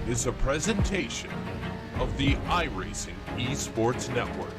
is a presentation of the iRacing Esports Network.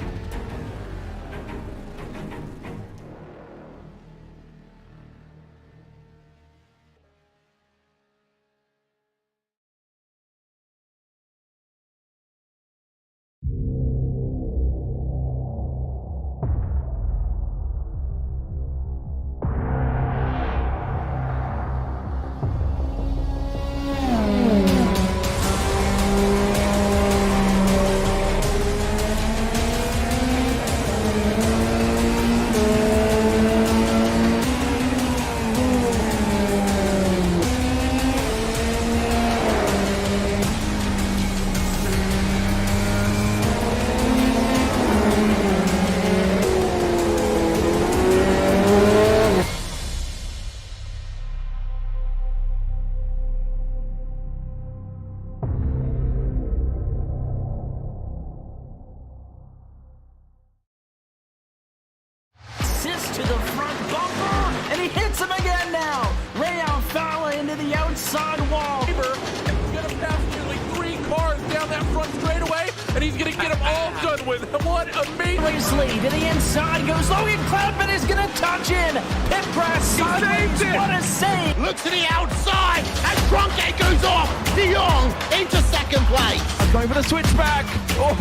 To the front bumper, and he hits him again now. Ray Alfala into the outside wall. He's going to pass nearly 3 cars down that front straightaway, and he's going to get them all done with. What amazing. Lee to the inside goes Logan Cloudman is going to touch in. Pit press sideways. What a save. Looks to the outside, and Trunke goes off. De Jong into second place. Going for the switchback. Oh,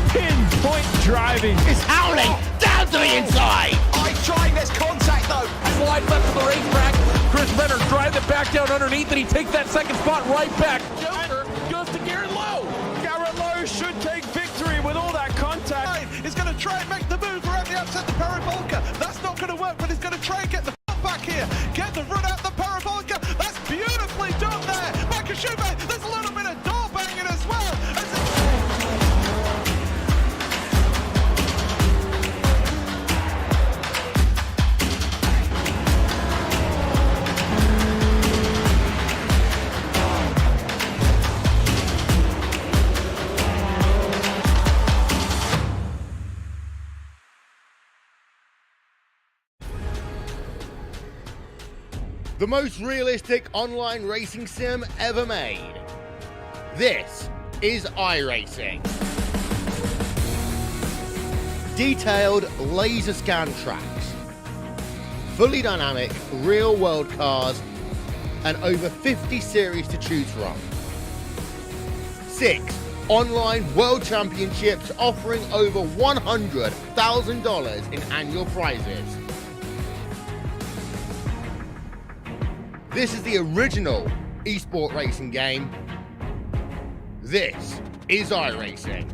pinpoint driving. It's howling down to the inside. Trying this contact though. Slide left to the racetrack. Chris Benner drives it back down underneath, and he takes that second spot right back. Joker goes to Garrett Lowe. Garrett Lowe should take victory with all that contact. He's going to try and make the move around the outside the Parabolka. That's not going to work, but he's going to try and get the back here. Get the run out the Parabolka. That's beautifully done there. Michael Schubert, there's a little bit of door banging as well. The most realistic online racing sim ever made. This is iRacing. Detailed laser scan tracks, fully dynamic real world cars, and over 50 series to choose from. 6 online world championships offering over $100,000 in annual prizes. This is the original esport racing game. This is iRacing.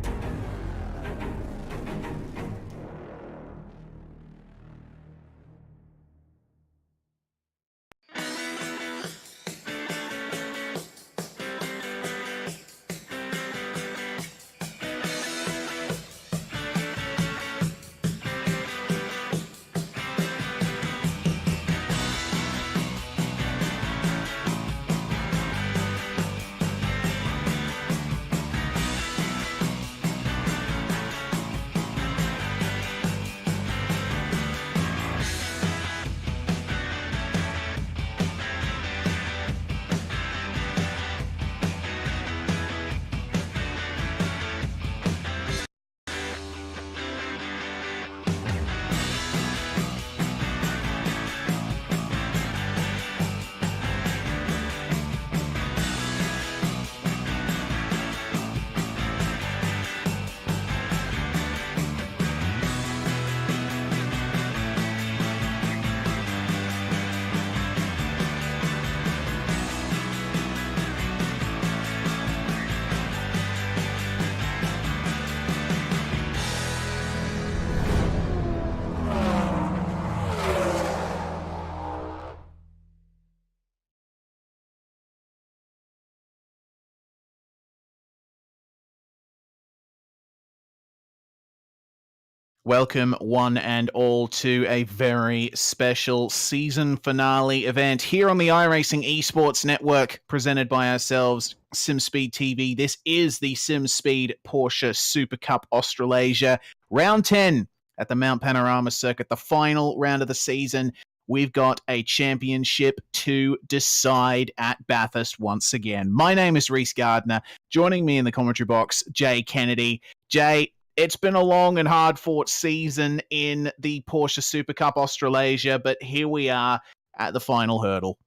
Welcome, one and all, to a very special season finale event here on the iRacing Esports Network, presented by ourselves, SimSpeed TV. This is the SimSpeed Porsche Supercup Australasia, round 10 at the Mount Panorama Circuit, the final round of the season. we've got a championship to decide at Bathurst once again. My name is Reese Gardner. Joining me in the commentary box, Jay Kennedy. Jay, it's been a long and hard-fought season in the Porsche Supercup Australasia, but here we are at the final hurdle.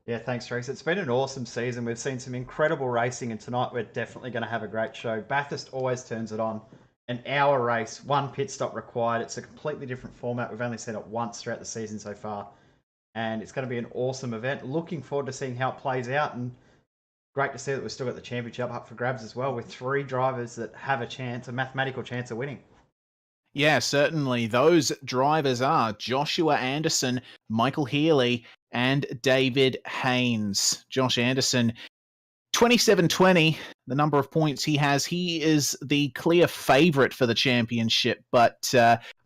Yeah, thanks, Reese. It's been an awesome season. We've seen some incredible racing, and tonight we're definitely going to have a great show. Bathurst always turns it on. An hour race, one pit stop required. It's a completely different format. We've only seen it once throughout the season so far, and it's going to be an awesome event. Looking forward to seeing how it plays out, and great to see that we've still got the championship up for grabs as well, with 3 drivers that have a mathematical chance of winning. Yeah, certainly. Those drivers are Joshua Anderson, Michael Healy, and David Haynes. Josh Anderson, 27-20, the number of points he has. He is the clear favourite for the championship, but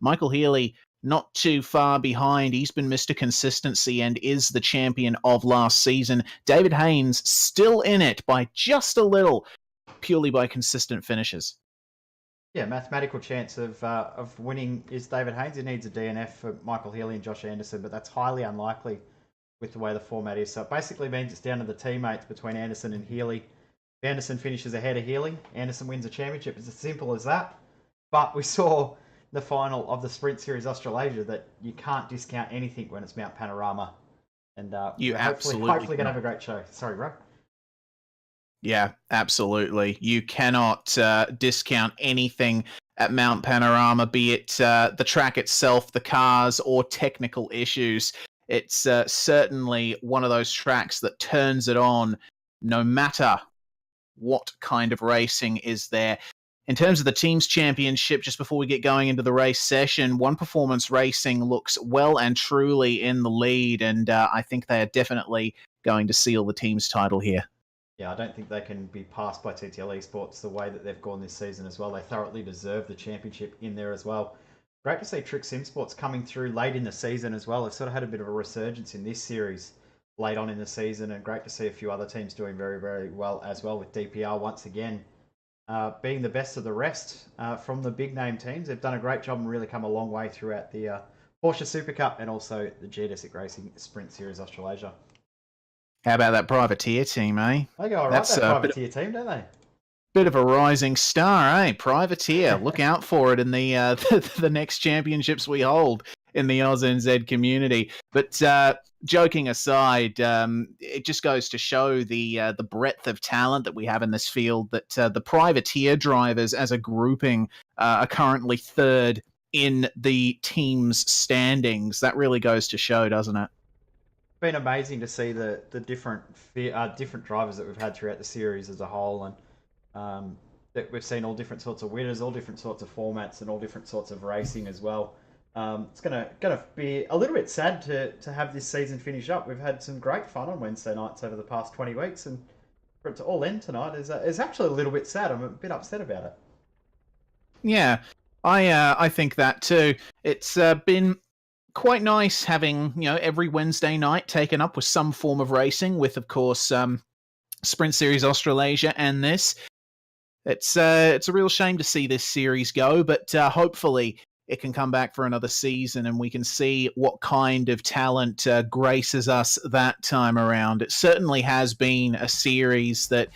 Michael Healy not too far behind. He's been Mr. Consistency and is the champion of last season. David Haynes still in it by just a little, purely by consistent finishes. Yeah, mathematical chance of winning is David Haynes. He needs a DNF for Michael Healy and Josh Anderson, but that's highly unlikely with the way the format is. So it basically means it's down to the teammates between Anderson and Healy. If Anderson finishes ahead of Healy, Anderson wins the championship. It's as simple as that. But we saw the final of the Sprint Series Australasia that you can't discount anything when it's Mount Panorama. And you hopefully going to have a great show. Sorry, bro. Yeah, absolutely. You cannot discount anything at Mount Panorama, be it the track itself, the cars, or technical issues. It's certainly one of those tracks that turns it on no matter what kind of racing is there. In terms of the team's championship, just before we get going into the race session, One Performance Racing looks well and truly in the lead, and I think they are definitely going to seal the team's title here. Yeah, I don't think they can be passed by TTL Esports the way that they've gone this season as well. They thoroughly deserve the championship in there as well. Great to see Trick Sim Sports coming through late in the season as well. They've sort of had a bit of a resurgence in this series late on in the season, and great to see a few other teams doing very, very well as well, with DPR once again being the best of the rest from the big name teams. They've done a great job and really come a long way throughout the Porsche Supercup and also the Geodesic Racing Sprint Series Australasia. How about that privateer team, eh? They go all right, that privateer team, don't they? Bit of a rising star, eh? Privateer. Look out for it in the next championships we hold in the AusNZ community. But joking aside, it just goes to show the breadth of talent that we have in this field, that the privateer drivers as a grouping are currently 3rd in the team's standings. That really goes to show, doesn't it? Been amazing to see the different drivers that we've had throughout the series as a whole, and that we've seen all different sorts of winners, all different sorts of formats, and all different sorts of racing as well. It's gonna be a little bit sad to have this season finish up. We've had some great fun on Wednesday nights over the past 20 weeks, and for it to all end tonight is actually a little bit sad. I'm a bit upset about it. Yeah, I think that too. It's been quite nice having, every Wednesday night taken up with some form of racing, with, of course, Sprint Series Australasia and this. It's a real shame to see this series go, but hopefully it can come back for another season and we can see what kind of talent graces us that time around. It certainly has been a series that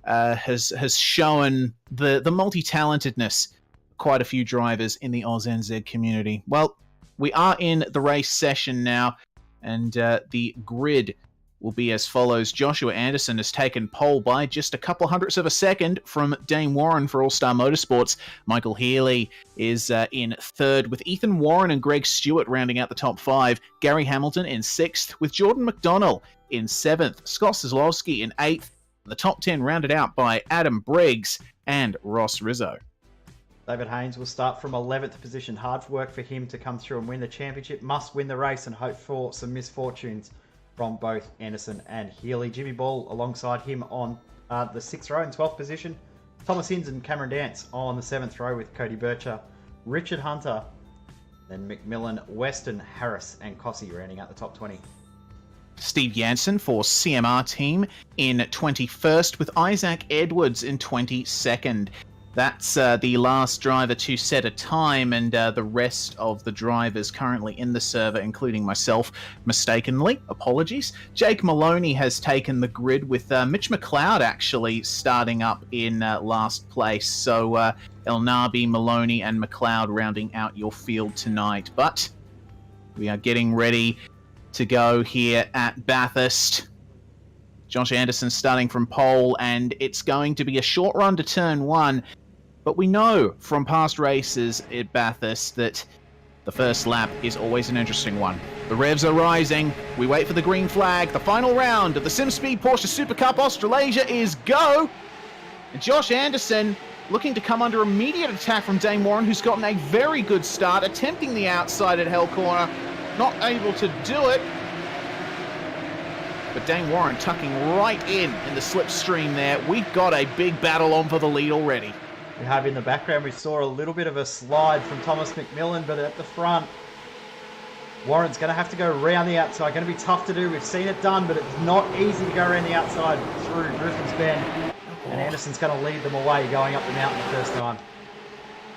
has shown the multi-talentedness of quite a few drivers in the AusNZ community. Well, we are in the race session now, and the grid will be as follows. Joshua Anderson has taken pole by just a couple hundredths of a second from Dane Warren for All-Star Motorsports. Michael Healy is in 3rd, with Ethan Warren and Greg Stewart rounding out the top 5. Gary Hamilton in 6th, with Jordan McDonnell in 7th. Scott Kozlowski in 8th. The top 10 rounded out by Adam Briggs and Ross Rizzo. David Haynes will start from 11th position. Hard work for him to come through and win the championship. Must win the race and hope for some misfortunes from both Anderson and Healy. Jimmy Ball alongside him on the 6th row in 12th position. Thomas Hinds and Cameron Dance on the 7th row with Cody Bircher, Richard Hunter, then McMillan, Weston, Harris and Cossey rounding out the top 20. Steve Jansen for CMR team in 21st, with Isaac Edwards in 22nd. That's the last driver to set a time, and the rest of the drivers currently in the server, including myself, mistakenly, apologies. Jake Maloney has taken the grid with Mitch McLeod actually starting up in last place. So El Nabi, Maloney, and McLeod rounding out your field tonight. But we are getting ready to go here at Bathurst. Josh Anderson starting from pole, and it's going to be a short run to turn one. But we know from past races at Bathurst that the first lap is always an interesting one. The revs are rising. We wait for the green flag. The final round of the SimSpeed Porsche Supercup Australasia is go. And Josh Anderson looking to come under immediate attack from Dane Warren, who's gotten a very good start, attempting the outside at Hell Corner. Not able to do it. But Dane Warren tucking right in the slipstream there. We've got a big battle on for the lead already. We have in the background, we saw a little bit of a slide from Thomas McMillan, but at the front, Warren's going to have to go around the outside. Going to be tough to do. We've seen it done, but it's not easy to go around the outside through Griffin's Bend. And Anderson's going to lead them away going up the mountain the first time.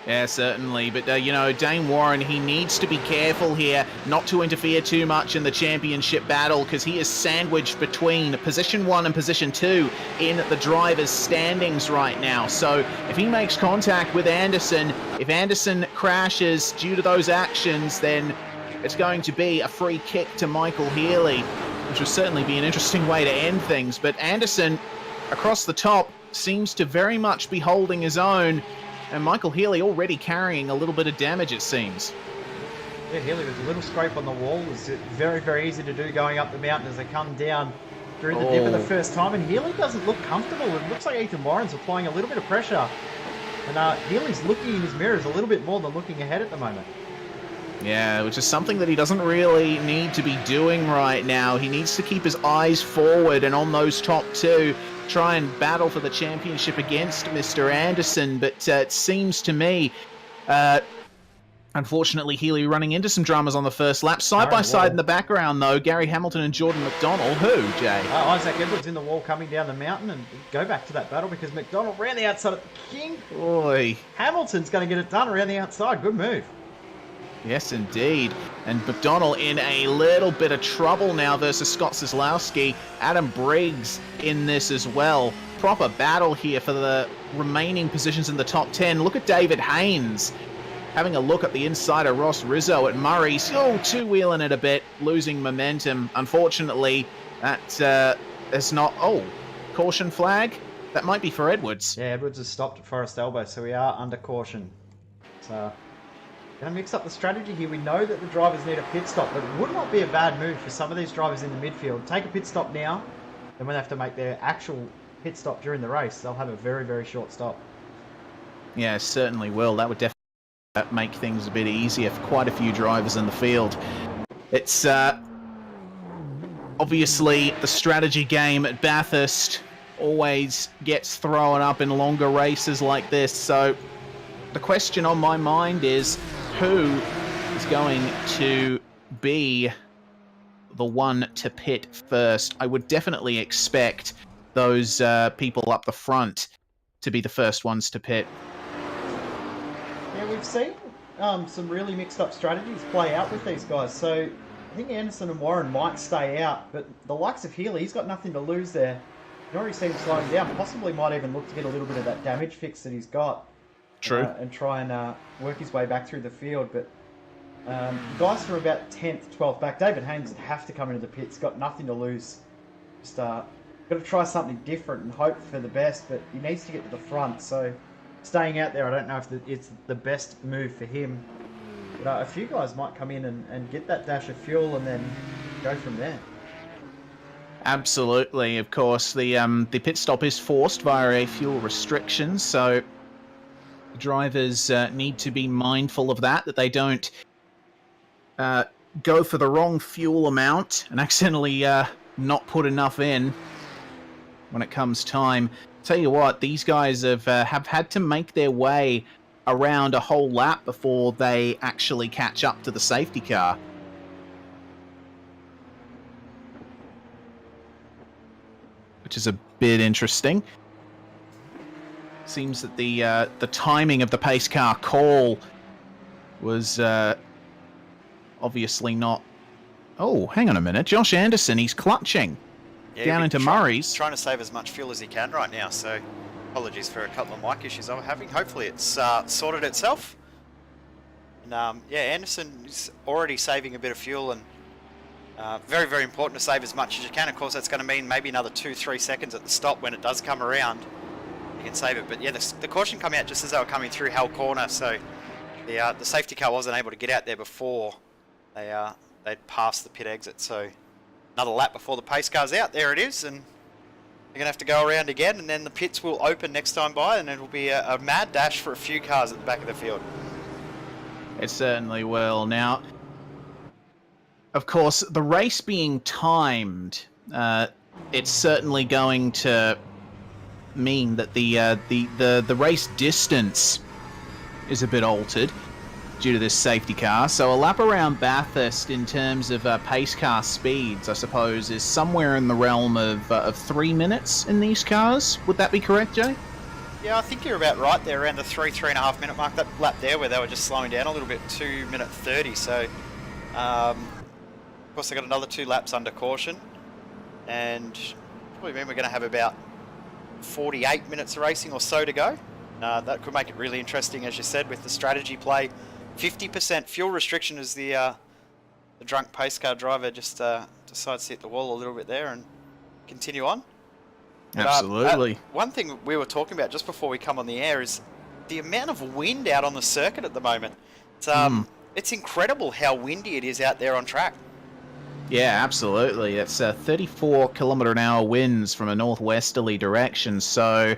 Yeah, certainly. But, you know, Dane Warren, he needs to be careful here not to interfere too much in the championship battle, because he is sandwiched between position 1 and position 2 in the drivers' standings right now. So if he makes contact with Anderson, if Anderson crashes due to those actions, then it's going to be a free kick to Michael Healy, which will certainly be an interesting way to end things. But Anderson, across the top, seems to very much be holding his own. And Michael Healy already carrying a little bit of damage, it seems. Yeah, Healy with a little scrape on the wall. It's very, very easy to do going up the mountain as they come down through the dip for the first time. And Healy doesn't look comfortable. It looks like Ethan Warren's applying a little bit of pressure. And Healy's looking in his mirrors a little bit more than looking ahead at the moment. Yeah, which is something that he doesn't really need to be doing right now. He needs to keep his eyes forward and on those top two. Try and battle for the championship against Mr. Anderson, but it seems to me, unfortunately, Healy running into some dramas on the first lap. Side by side in the background, though, Gary Hamilton and Jordan McDonald. Who, Jay? Isaac Edwards in the wall coming down the mountain, and go back to that battle because McDonald ran the outside at the King. Boy. Hamilton's going to get it done around the outside. Good move. Yes, indeed. And McDonald in a little bit of trouble now versus Scott Kozlowski. Adam Briggs in this as well. Proper battle here for the remaining positions in the top 10. Look at David Haynes having a look at the inside of Ross Rizzo at Murray's. Oh, two-wheeling it a bit, losing momentum. Unfortunately, that is not... Oh, caution flag? That might be for Edwards. Yeah, Edwards has stopped at Forest Elbow, so we are under caution. So... going to mix up the strategy here. We know that the drivers need a pit stop, but it would not be a bad move for some of these drivers in the midfield. Take a pit stop now, and when they have to make their actual pit stop during the race, they'll have a very, very short stop. Yeah, certainly will. That would definitely make things a bit easier for quite a few drivers in the field. It's obviously the strategy game at Bathurst always gets thrown up in longer races like this, so the question on my mind is who is going to be the one to pit first? I would definitely expect those people up the front to be the first ones to pit. Yeah, we've seen some really mixed up strategies play out with these guys. So I think Anderson and Warren might stay out, but the likes of Healy, he's got nothing to lose there. You already see him slowing down. Possibly might even look to get a little bit of that damage fix that he's got. True. And try and work his way back through the field. But guys from about 10th, 12th back, David Haynes would have to come into the pits. Got nothing to lose. Just got to try something different and hope for the best. But he needs to get to the front. So staying out there, I don't know if it's the best move for him. But a few guys might come in and get that dash of fuel and then go from there. Absolutely. Of course, the pit stop is forced via a fuel restriction. So drivers need to be mindful of that they don't go for the wrong fuel amount and accidentally not put enough in when it comes time. Tell you what, these guys have had to make their way around a whole lap before they actually catch up to the safety car. Which is a bit interesting. Seems that the timing of the pace car call was obviously not... Oh, hang on a minute. Josh Anderson, he's clutching down into Murray's. Trying to save as much fuel as he can right now, so apologies for a couple of mic issues I'm having. Hopefully it's sorted itself. And yeah, Anderson is already saving a bit of fuel, and very, very important to save as much as you can. Of course, that's going to mean maybe another 2-3 seconds at the stop when it does come around. You can save it, but yeah, the caution come out just as they were coming through Hell Corner, so the safety car wasn't able to get out there before they'd passed the pit exit. So another lap before the pace car's out. There it is, and they're gonna have to go around again, and then the pits will open next time by, and it'll be a mad dash for a few cars at the back of the field. It certainly will. Now, of course, the race being timed, it's certainly going to mean that the race distance is a bit altered due to this safety car. So a lap around Bathurst in terms of pace car speeds, I suppose, is somewhere in the realm of 3 minutes in these cars. Would that be correct, Jay? Yeah, I think you're about right there, around the 3.5 minute mark. That lap there where they were just slowing down a little bit, 2:30. So, of course, they got another 2 laps under caution, and probably mean we're going to have about 48 minutes of racing or so to go. That could make it really interesting, as you said, with the strategy play. 50% fuel restriction as the drunk pace car driver just decides to hit the wall a little bit there and continue on. Absolutely. One thing we were talking about just before we come on the air is the amount of wind out on the circuit at the moment. It's incredible how windy it is out there on track. Yeah, absolutely. It's 34 km/h winds from a northwesterly direction, so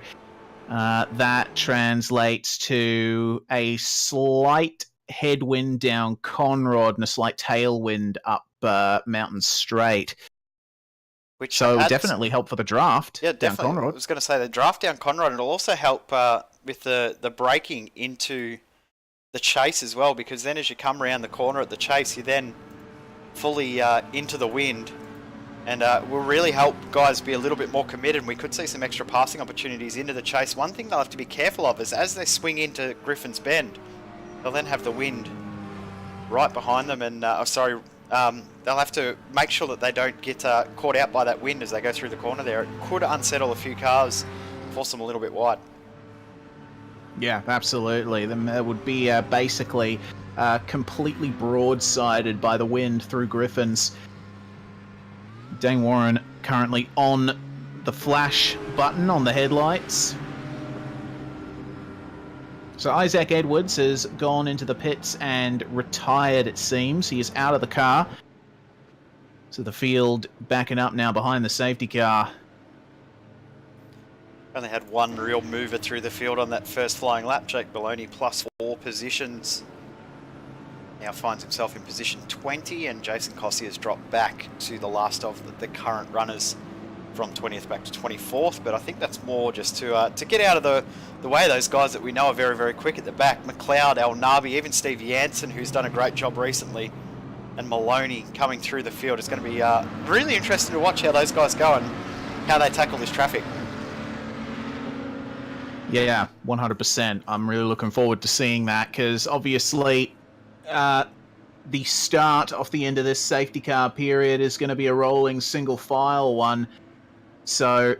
that translates to a slight headwind down Conrod and a slight tailwind up Mountain Straight. Which so definitely help for the draft. Yeah, definitely. Down Conrod. I was going to say the draft down Conrod, and it'll also help with the braking into the chase as well, because then as you come around the corner at the chase, you're then fully into the wind, and will really help guys be a little bit more committed, and we could see some extra passing opportunities into the chase. One thing they'll have to be careful of is as they swing into Griffin's Bend, they'll then have the wind right behind them, and they'll have to make sure that they don't get caught out by that wind as they go through the corner there. It could unsettle a few cars, force them a little bit wide. Yeah, absolutely. There would be basically completely broadsided by the wind through Griffin's. Dane Warren currently on the flash button on the headlights. So Isaac Edwards has gone into the pits and retired, it seems. He is out of the car. So the field backing up now behind the safety car. Only had one real mover through the field on that first flying lap. Jake Maloney +4 positions. Now finds himself in position 20, and Jason Cossey has dropped back to the last of the current runners from 20th back to 24th. But I think that's more just to get out of the way of those guys that we know are very, very quick at the back. McLeod, El Nabi, even Steve Jansen, who's done a great job recently, and Maloney coming through the field. It's going to be really interesting to watch how those guys go and how they tackle this traffic. Yeah, 100%. I'm really looking forward to seeing that, because obviously the start of the end of this safety car period is going to be a rolling single file one. So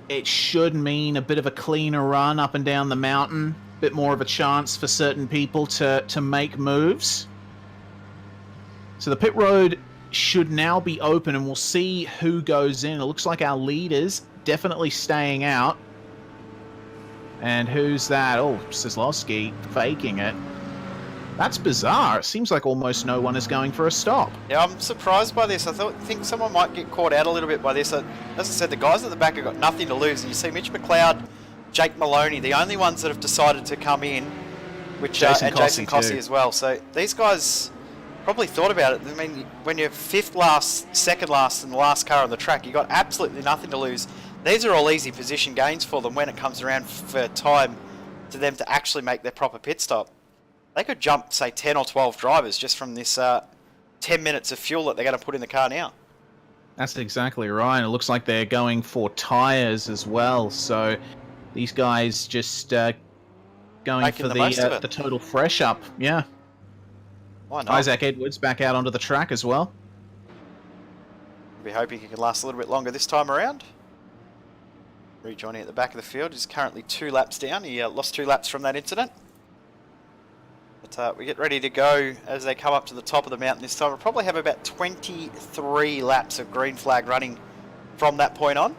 it should mean a bit of a cleaner run up and down the mountain, a bit more of a chance for certain people to make moves. So the pit road should now be open, and we'll see who goes in. It looks like our leaders definitely staying out. And who's that? Oh, Sislowski faking it. That's bizarre. It seems like almost no one is going for a stop. Yeah, I'm surprised by this. I think someone might get caught out a little bit by this. As I said, the guys at the back have got nothing to lose. And you see Mitch McLeod, Jake Maloney, the only ones that have decided to come in, which and Jason Cossey as well. So these guys probably thought about it. I mean, when you're 5th last, 2nd last, and the last car on the track, you've got absolutely nothing to lose. These are all easy position gains for them when it comes around for time to them to actually make their proper pit stop. They could jump, say, 10 or 12 drivers just from this 10 minutes of fuel that they're going to put in the car now. That's exactly right. It looks like they're going for tyres as well. So These guys just going Making for the most of it. the total fresh up. Yeah. Why not? Isaac Edwards back out onto the track as well. We're hoping he can last a little bit longer this time around. Rejoining at the back of the field. He's currently 2 laps down. He lost 2 laps from that incident. But we get ready to go as they come up to the top of the mountain this time. We'll probably have about 23 laps of green flag running from that point on.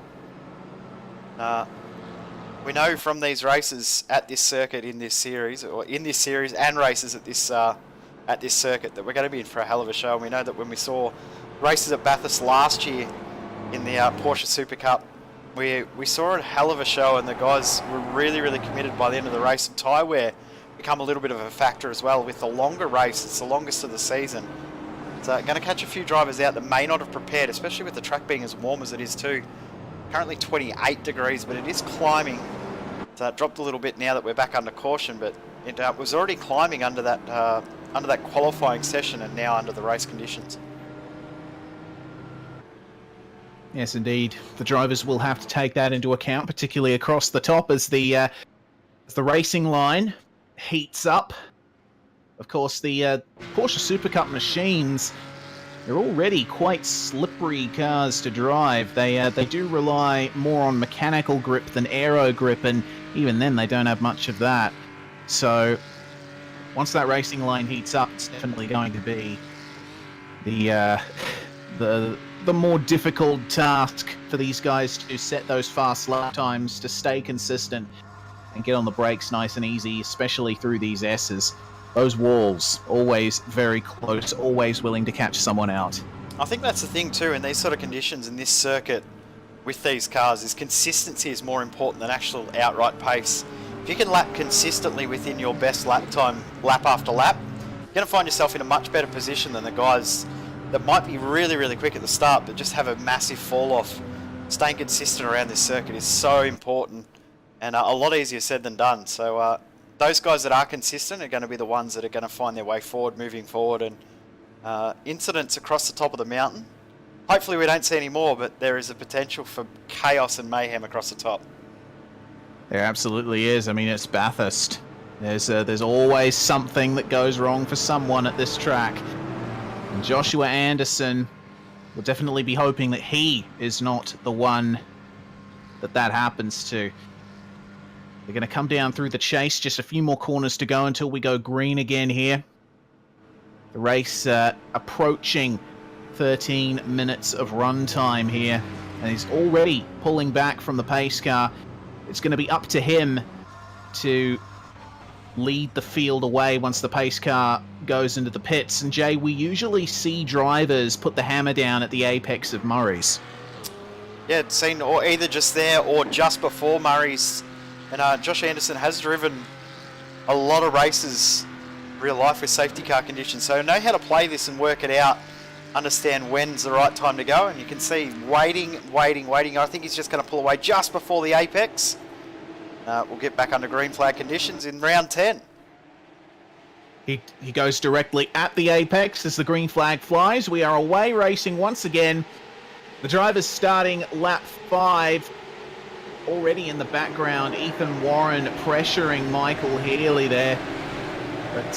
We know from these races at this circuit in this series, and races at this circuit, that we're going to be in for a hell of a show. And we know that when we saw races at Bathurst last year in the Porsche Supercup, we saw a hell of a show, and the guys were really, really committed by the end of the race. And tyre wear become a little bit of a factor as well with the longer race. It's the longest of the season. It's going to catch a few drivers out that may not have prepared, especially with the track being as warm as it is too. Currently 28 degrees, but it is climbing. It's dropped a little bit now that we're back under caution, but it was already climbing under that qualifying session and now under the race conditions. Yes, indeed. The drivers will have to take that into account, particularly across the top as the racing line heats up. Of course, the Porsche Supercup machines, they're already quite slippery cars to drive. They do rely more on mechanical grip than aero grip, and even then they don't have much of that. So once that racing line heats up, it's definitely going to be the more difficult task for these guys to set those fast lap times, to stay consistent and get on the brakes nice and easy, especially through these S's. Those walls, always very close, always willing to catch someone out. I think that's the thing too, in these sort of conditions in this circuit with these cars, is consistency is more important than actual outright pace. If you can lap consistently within your best lap time, lap after lap, you're going to find yourself in a much better position than the guys that might be really, really quick at the start but just have a massive fall off. Staying consistent around this circuit is so important, and a lot easier said than done. So those guys that are consistent are going to be the ones that are going to find their way forward, moving forward. And incidents across the top of the mountain, hopefully we don't see any more, but there is a potential for chaos and mayhem across the top. There absolutely is. I mean, it's Bathurst. There's always something that goes wrong for someone at this track. And Joshua Anderson will definitely be hoping that he is not the one that happens to. They're going to come down through the chase. Just a few more corners to go until we go green again here. The race approaching 13 minutes of run time here. And he's already pulling back from the pace car. It's going to be up to him to lead the field away once the pace car goes into the pits. And Jay, we usually see drivers put the hammer down at the apex of Murray's. Yeah, it's seen or either just there or just before Murray's. And Josh Anderson has driven a lot of races real life with safety car conditions, so know how to play this and work it out, understand when's the right time to go. And you can see waiting. I think he's just going to pull away just before the apex. We'll get back under green flag conditions in round 10. He goes directly at the apex as the green flag flies. We are away racing once again. The driver's starting lap 5. Already in the background, Ethan Warren pressuring Michael Healy there. But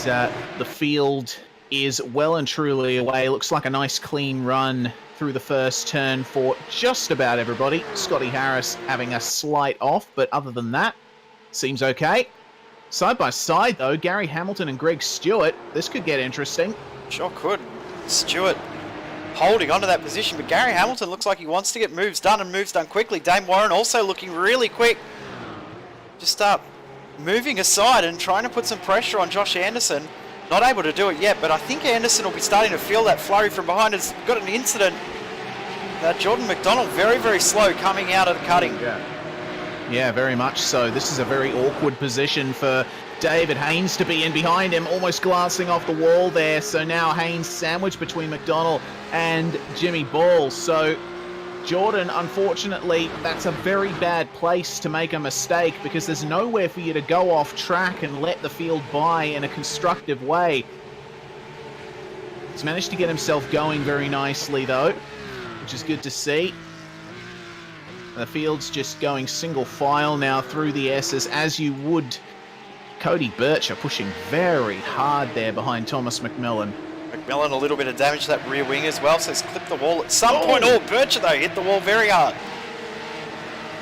the field is well and truly away. Looks like a nice clean run through the first turn for just about everybody. Scotty Harris having a slight off, but other than that, seems okay. Side by side, though, Gary Hamilton and Greg Stewart. This could get interesting. Sure could. Stewart holding onto that position, but Gary Hamilton looks like he wants to get moves done, and moves done quickly. Dame Warren also looking really quick. Just moving aside and trying to put some pressure on Josh Anderson. Not able to do it yet, but I think Anderson will be starting to feel that flurry from behind. Has got an incident. Jordan McDonald very, very slow coming out of the cutting. Yeah, very much so. This is a very awkward position for David Haynes to be in behind him, almost glancing off the wall there. So now Haynes sandwiched between McDonald and Jimmy Ball. So Jordan, unfortunately, that's a very bad place to make a mistake, because there's nowhere for you to go off track and let the field by in a constructive way. He's managed to get himself going very nicely, though, which is good to see. The field's just going single file now through the S's, as you would. Cody Bircher pushing very hard there behind Thomas McMillan. McMillan a little bit of damage to that rear wing as well, so he's clipped the wall at some point. Oh, Bircher though hit the wall very hard.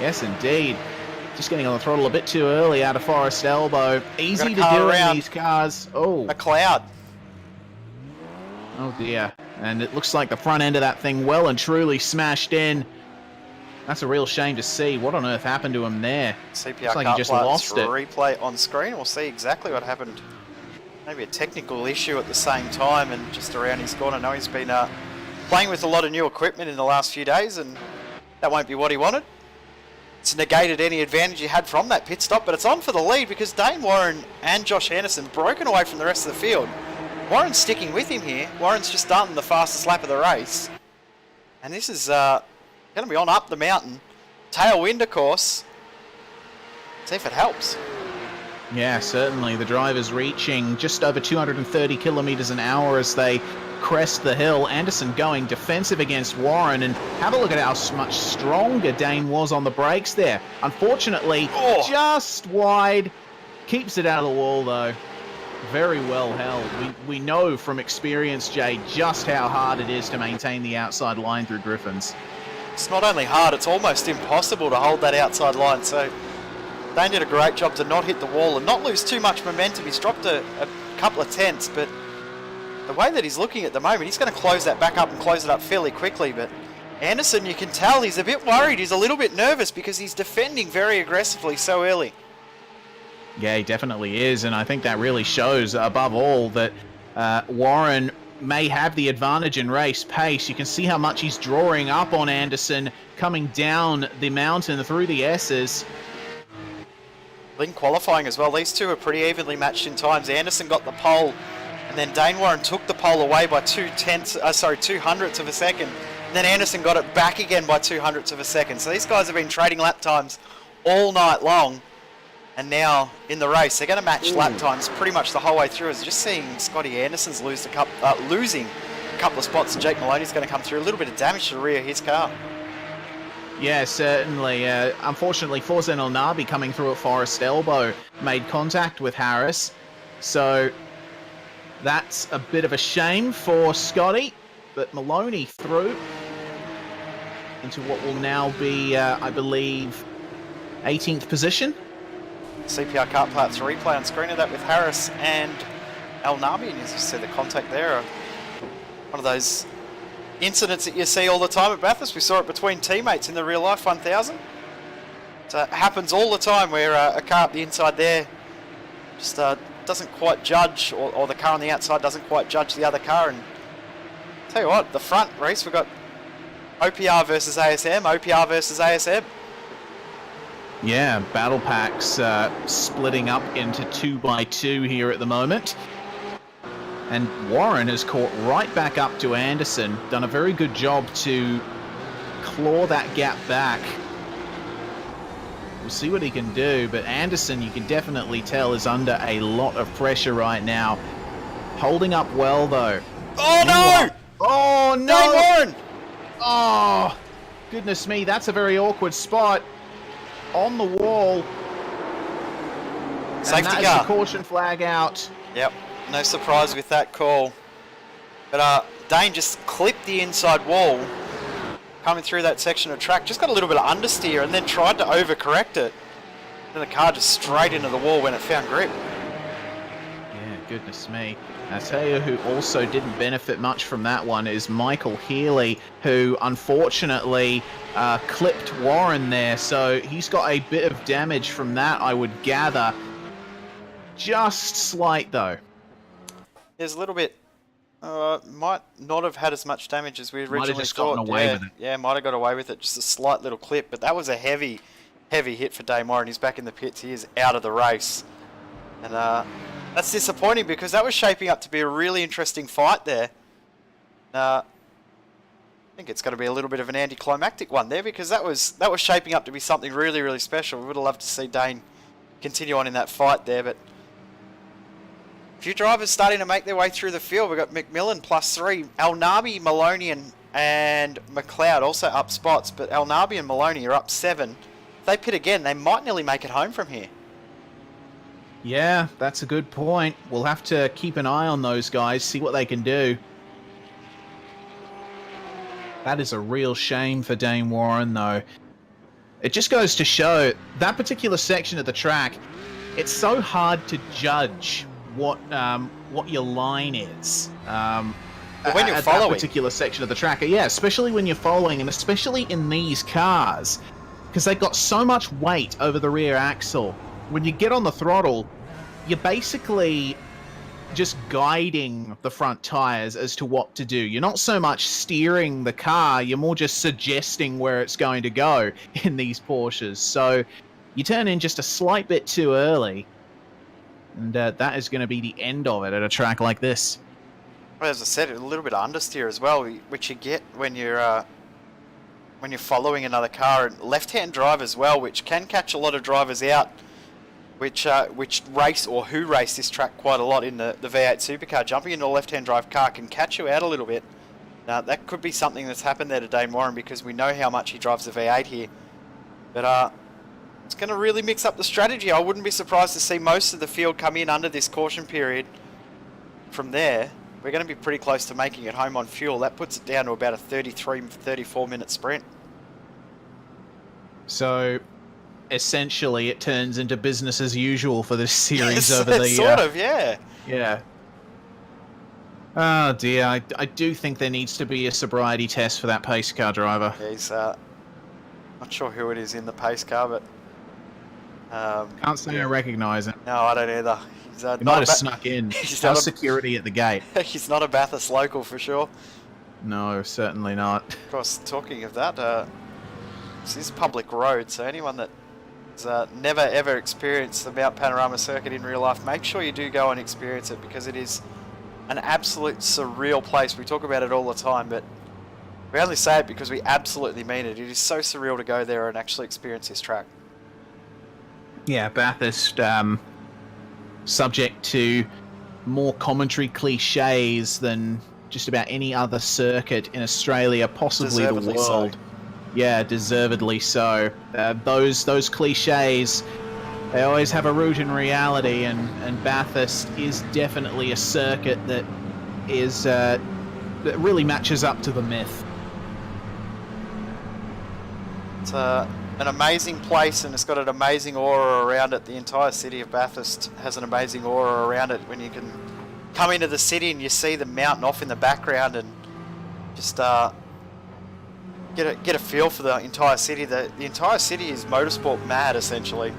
Yes, indeed. Just getting on the throttle a bit too early out of Forest Elbow. Easy to do in these cars. Oh. McLeod. Oh dear. And it looks like the front end of that thing well and truly smashed in. That's a real shame to see. What on earth happened to him there? CPR looks like he just lost it. Replay on screen. We'll see exactly what happened. Maybe a technical issue at the same time and just around his corner. I know he's been playing with a lot of new equipment in the last few days, and that won't be what he wanted. It's negated any advantage he had from that pit stop, but it's on for the lead because Dane Warren and Josh Anderson broken away from the rest of the field. Warren's sticking with him here. Warren's just done the fastest lap of the race. And this is going to be on up the mountain. Tailwind, of course. See if it helps. Yeah, certainly. The driver's reaching just over 230 kilometers an hour as they crest the hill. Anderson going defensive against Warren, and have a look at how much stronger Dane was on the brakes there. Unfortunately, just wide. Keeps it out of the wall though. Very well held. We know from experience, Jay, just how hard it is to maintain the outside line through Griffins. It's not only hard, it's almost impossible to hold that outside line. So Dane did a great job to not hit the wall and not lose too much momentum. He's dropped a couple of tenths, but the way that he's looking at the moment, he's going to close that back up and close it up fairly quickly. But Anderson, you can tell he's a bit worried. He's a little bit nervous because he's defending very aggressively so early. Yeah, he definitely is, and I think that really shows, above all, that Warren may have the advantage in race pace. You can see how much he's drawing up on Anderson coming down the mountain through the S's. In qualifying as well, these two are pretty evenly matched in times. Anderson got the pole, and then Dane Warren took the pole away by 2/200ths of a second. And then Anderson got it back again by 2/200ths of a second. So these guys have been trading lap times all night long. And now in the race, they're going to match lap times pretty much the whole way through. As just seeing Scotty Anderson's losing a couple of spots, and Jake Maloney's going to come through. A little bit of damage to the rear of his car. Yeah, certainly. Unfortunately, Forzen Elnabi coming through at Forest Elbow made contact with Harris. So that's a bit of a shame for Scotty. But Maloney through into what will now be, I believe, 18th position. CPR Cup Parts replay on screen of that with Harris and Elnabi. And as you see the contact there, one of those incidents that you see all the time at Bathurst. We saw it between teammates in the real life 1000. It happens all the time where a car up the inside there just doesn't quite judge, or the car on the outside doesn't quite judge the other car. And tell you what, the front race, we've got OPR versus ASM, OPR versus ASM. Yeah, battle packs splitting up into 2x2 here at the moment. And Warren has caught right back up to Anderson, done a very good job to claw that gap back. We'll see what he can do, but Anderson, you can definitely tell, is under a lot of pressure right now. Holding up well, though. Oh, no! Oh, no! Dane Warren! Oh, goodness me, that's a very awkward spot. On the wall. Safety and that car. is the caution flag out. Yep, no surprise with that call. But Dane just clipped the inside wall coming through that section of track. Just got a little bit of understeer and then tried to overcorrect it. Then the car just straight into the wall when it found grip. Yeah, goodness me. I tell you who also didn't benefit much from that one is Michael Healy, who unfortunately clipped Warren there. So he's got a bit of damage from that, I would gather. Just slight, though. There's a little bit. Might not have had as much damage as we originally might have just thought. gotten away with it. Yeah, might have got away with it. Just a slight little clip. But that was a heavy hit for Dane Warren. He's back in the pits. He is out of the race. And that's disappointing because that was shaping up to be a really interesting fight there. I think it's going to be a little bit of an anticlimactic one there because that was shaping up to be something really, really special. We would have loved to see Dane continue on in that fight there, but a few drivers starting to make their way through the field. We've got McMillan +3, Elnabi, Maloney and and McLeod also up spots, but El Nabi and Maloney are up 7. If they pit again, they might nearly make it home from here. Yeah, that's a good point. We'll have to keep an eye on those guys, see what they can do. That is a real shame for Dane Warren, though. It just goes to show that particular section of the track, it's so hard to judge what your line is. When you're following that particular section of the track, yeah, especially when you're following, and especially in these cars, because they've got so much weight over the rear axle. When you get on the throttle, you're basically just guiding the front tires as to what to do. You're not so much steering the car, you're more just suggesting where it's going to go in these Porsches. So you turn in just a slight bit too early, and that is going to be the end of it at a track like this. Well, as I said, a little bit of understeer as well, which you get when you're following another car, and left-hand drive as well, which can catch a lot of drivers out, which race or who race this track quite a lot in the V8 Supercar. Jumping into a left-hand drive car can catch you out a little bit. Now, that could be something that's happened there to Dane Warren, because we know how much he drives the V8 here. But it's going to really mix up the strategy. I wouldn't be surprised to see most of the field come in under this caution period. From there, we're going to be pretty close to making it home on fuel. That puts it down to about a 34 minute sprint. So essentially it turns into business as usual for this series over the... Sort of, yeah. Yeah. Oh dear, I do think there needs to be a sobriety test for that pace car driver. Yeah, he's not sure who it is in the pace car, but... Can't say I recognise him. No, I don't either. He's, he might have snuck in. How's security at the gate? He's not a Bathurst local for sure. No, certainly not. Of course, talking of that, this is public road, so anyone that has never ever experienced the Mount Panorama circuit in real life, make sure you do go and experience it, because it is an absolute surreal place. We talk about it all the time, but we only say it because we absolutely mean it. It is so surreal to go there and actually experience this track. Yeah, Bathurst, subject to more commentary cliches than just about any other circuit in Australia, possibly the world. So. Yeah, deservedly so. Those cliches, they always have a root in reality, and Bathurst is definitely a circuit that is that really matches up to the myth. It's an amazing place, and it's got an amazing aura around it. The entire city of Bathurst has an amazing aura around it. When you can come into the city and you see the mountain off in the background, and just get a feel for the entire city. The entire city is motorsport mad, essentially.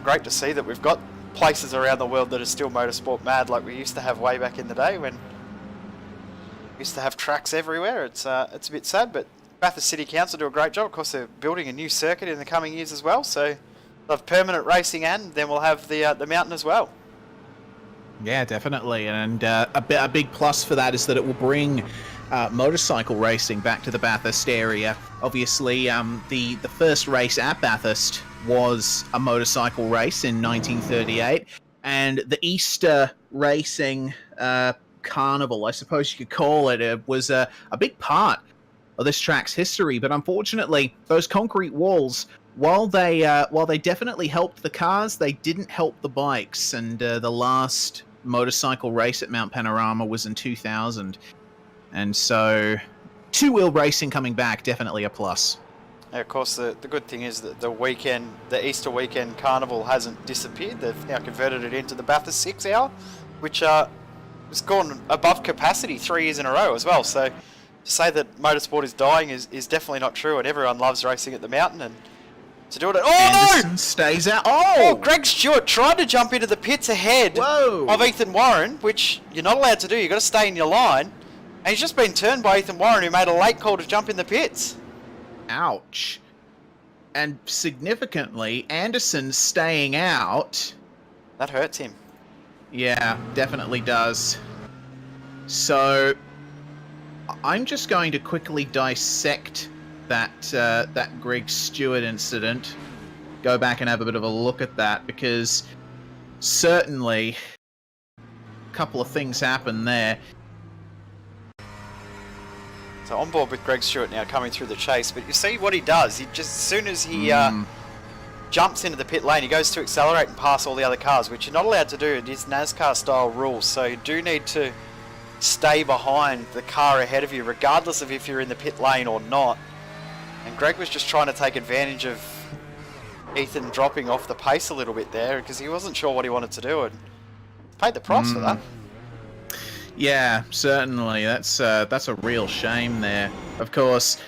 Great to see that we've got places around the world that are still motorsport mad, like we used to have way back in the day when we used to have tracks everywhere. It's a bit sad, but Bathurst City Council do a great job. Of course, they're building a new circuit in the coming years as well, so they'll have permanent racing, and then we'll have the mountain as well. Yeah, definitely, and a big plus for that is that it will bring motorcycle racing back to the Bathurst area. Obviously, the first race at Bathurst was a motorcycle race in 1938, and the Easter racing carnival, I suppose you could call it, was a big part of this track's history. But unfortunately, those concrete walls, while they definitely helped the cars, they didn't help the bikes. And the last motorcycle race at Mount Panorama was in 2000, and so two-wheel racing coming back, definitely a plus. Yeah, of course, the good thing is that the Easter weekend carnival hasn't disappeared. They've now converted it into the Bathurst 6 Hour, which has gone above capacity 3 years in a row as well. So to say that motorsport is dying is definitely not true, and everyone loves racing at the mountain. And to do it, Anderson stays out. Oh, Greg Stewart tried to jump into the pits ahead of Ethan Warren, which you're not allowed to do. You've got to stay in your line, and he's just been turned by Ethan Warren, who made a late call to jump in the pits. Ouch. And significantly, Anderson staying out. That hurts him. Yeah, definitely does. So I'm just going to quickly dissect that Greg Stewart incident. Go back and have a bit of a look at that, because certainly a couple of things happened there. So on board with Greg Stewart now coming through the chase, but you see what he does. He just, as soon as he jumps into the pit lane, he goes to accelerate and pass all the other cars, which you're not allowed to do. It is NASCAR style rules, so you do need to stay behind the car ahead of you, regardless of if you're in the pit lane or not. And Greg was just trying to take advantage of Ethan dropping off the pace a little bit there, because he wasn't sure what he wanted to do, and paid the price for that. Yeah, certainly. That's a real shame there. Of course,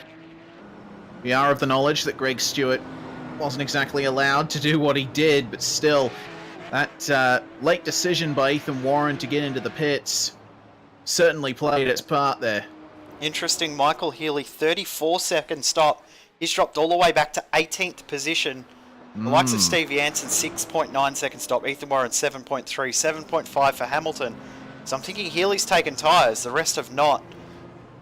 we are of the knowledge that Greg Stewart wasn't exactly allowed to do what he did, but still, that late decision by Ethan Warren to get into the pits certainly played its part there. Interesting, Michael Healy, 34-second stop. He's dropped all the way back to 18th position. The likes of Steve Jansen, 6.9 second stop. Ethan Warren, 7.3, 7.5 for Hamilton. So I'm thinking Healy's taken tyres. The rest have not.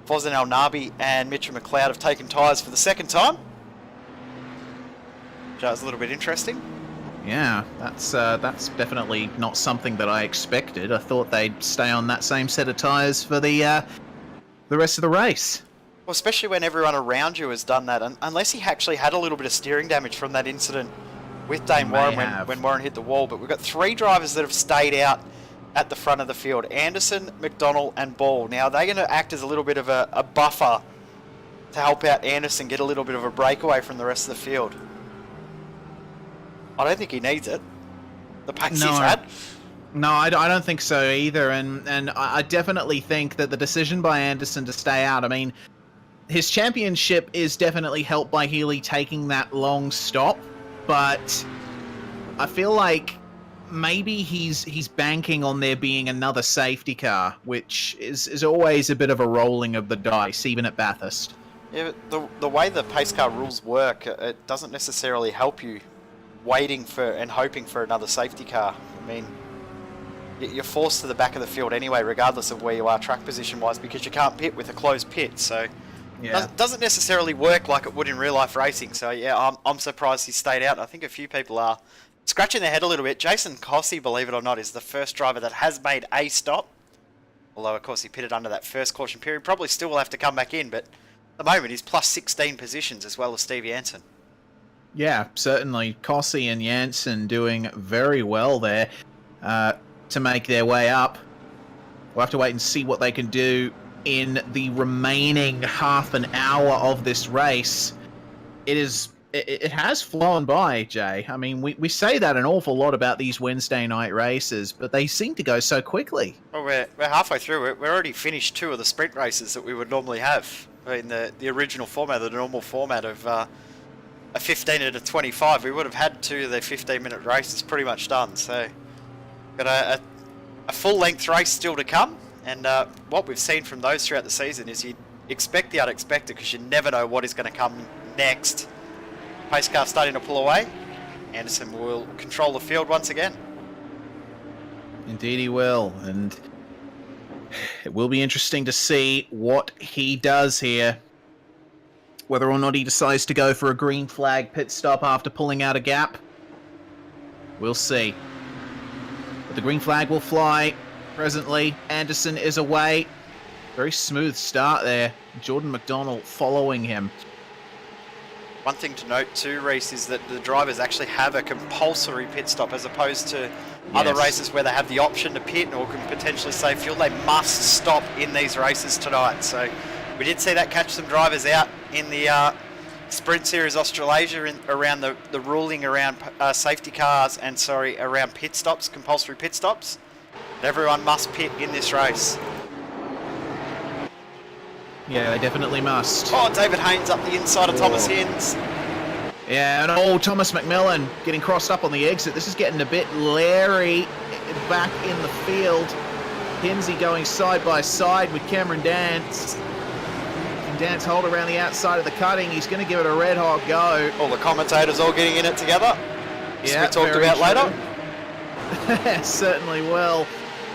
Fozan El Nabi and Mitchell McLeod have taken tyres for the second time. That was a little bit interesting. Yeah, that's definitely not something that I expected. I thought they'd stay on that same set of tyres for the rest of the race. Well, especially when everyone around you has done that, unless he actually had a little bit of steering damage from that incident with Dane Warren when Warren hit the wall. But we've got 3 drivers that have stayed out at the front of the field: Anderson, McDonald and Ball. Now they're going to act as a little bit of a buffer to help out Anderson get a little bit of a breakaway from the rest of the field. I don't think he needs it. The pace he's had. No, I don't think so either, and I definitely think that the decision by Anderson to stay out, I mean, his championship is definitely helped by Healy taking that long stop, but I feel like maybe he's banking on there being another safety car, which is always a bit of a rolling of the dice, even at Bathurst. Yeah, but the way the pace car rules work, it doesn't necessarily help you waiting for and hoping for another safety car. I mean, you're forced to the back of the field anyway, regardless of where you are track position-wise, because you can't pit with a closed pit, so yeah. Doesn't necessarily work like it would in real-life racing. So yeah, I'm surprised he stayed out. I think a few people are scratching their head a little bit. Jason Cossey, believe it or not, is the first driver that has made a stop. Although, of course, he pitted under that first caution period. Probably still will have to come back in, but at the moment he's plus 16 positions as well as Steve Jansen. Yeah, certainly. Cossey and Jansen doing very well there to make their way up. We'll have to wait and see what they can do in the remaining half an hour of this race. It has flown by, Jay. I mean, we say that an awful lot about these Wednesday night races, but they seem to go so quickly. Well, we're halfway through. We're already finished 2 of the sprint races that we would normally have in the original format, the normal format of a 15 and a 25. We would have had 2 of the 15-minute races pretty much done. So, got a full-length race still to come. And what we've seen from those throughout the season is you expect the unexpected, because you never know what is going to come next. Pace car starting to pull away. Anderson will control the field once again. Indeed he will, and it will be interesting to see what he does here. Whether or not he decides to go for a green flag pit stop after pulling out a gap, we'll see. But the green flag will fly. Presently, Anderson is away. Very smooth start there. Jordan McDonald following him. One thing to note too, Reese, is that the drivers actually have a compulsory pit stop as opposed to other races where they have the option to pit or can potentially save fuel. They must stop in these races tonight. So we did see that catch some drivers out in the Sprint Series Australasia around the ruling around safety cars and, around pit stops, compulsory pit stops. Everyone must pit in this race. Yeah, they definitely must. Oh, David Haynes up the inside of Thomas Hins. Yeah, and Thomas McMillan getting crossed up on the exit. This is getting a bit leery back in the field. Hinsey going side by side with Cameron Dance. And Dance hold around the outside of the cutting. He's going to give it a red hot go. All the commentators all getting in it together. Yeah, we talked about later. Certainly will.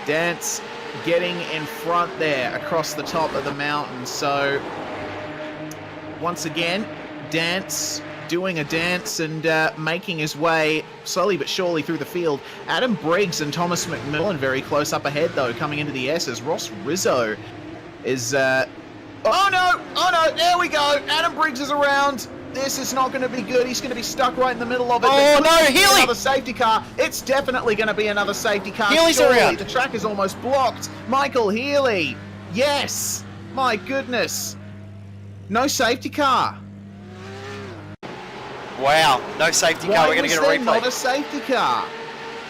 Dance getting in front there across the top of the mountain. So once again, Dance doing a dance and making his way slowly but surely through the field. Adam Briggs and Thomas McMillan very close up ahead though, coming into the S's. Ross Rizzo is Oh no, there we go. Adam Briggs is around. This is not going to be good. He's going to be stuck right in the middle of it. Oh no, Healy! Another safety car. It's definitely going to be another safety car. Healy's Surely. around. The track is almost blocked. Michael Healy. Yes. My goodness. No safety car. Wow, no safety car. We're going to get a Why was there replay. not a safety car?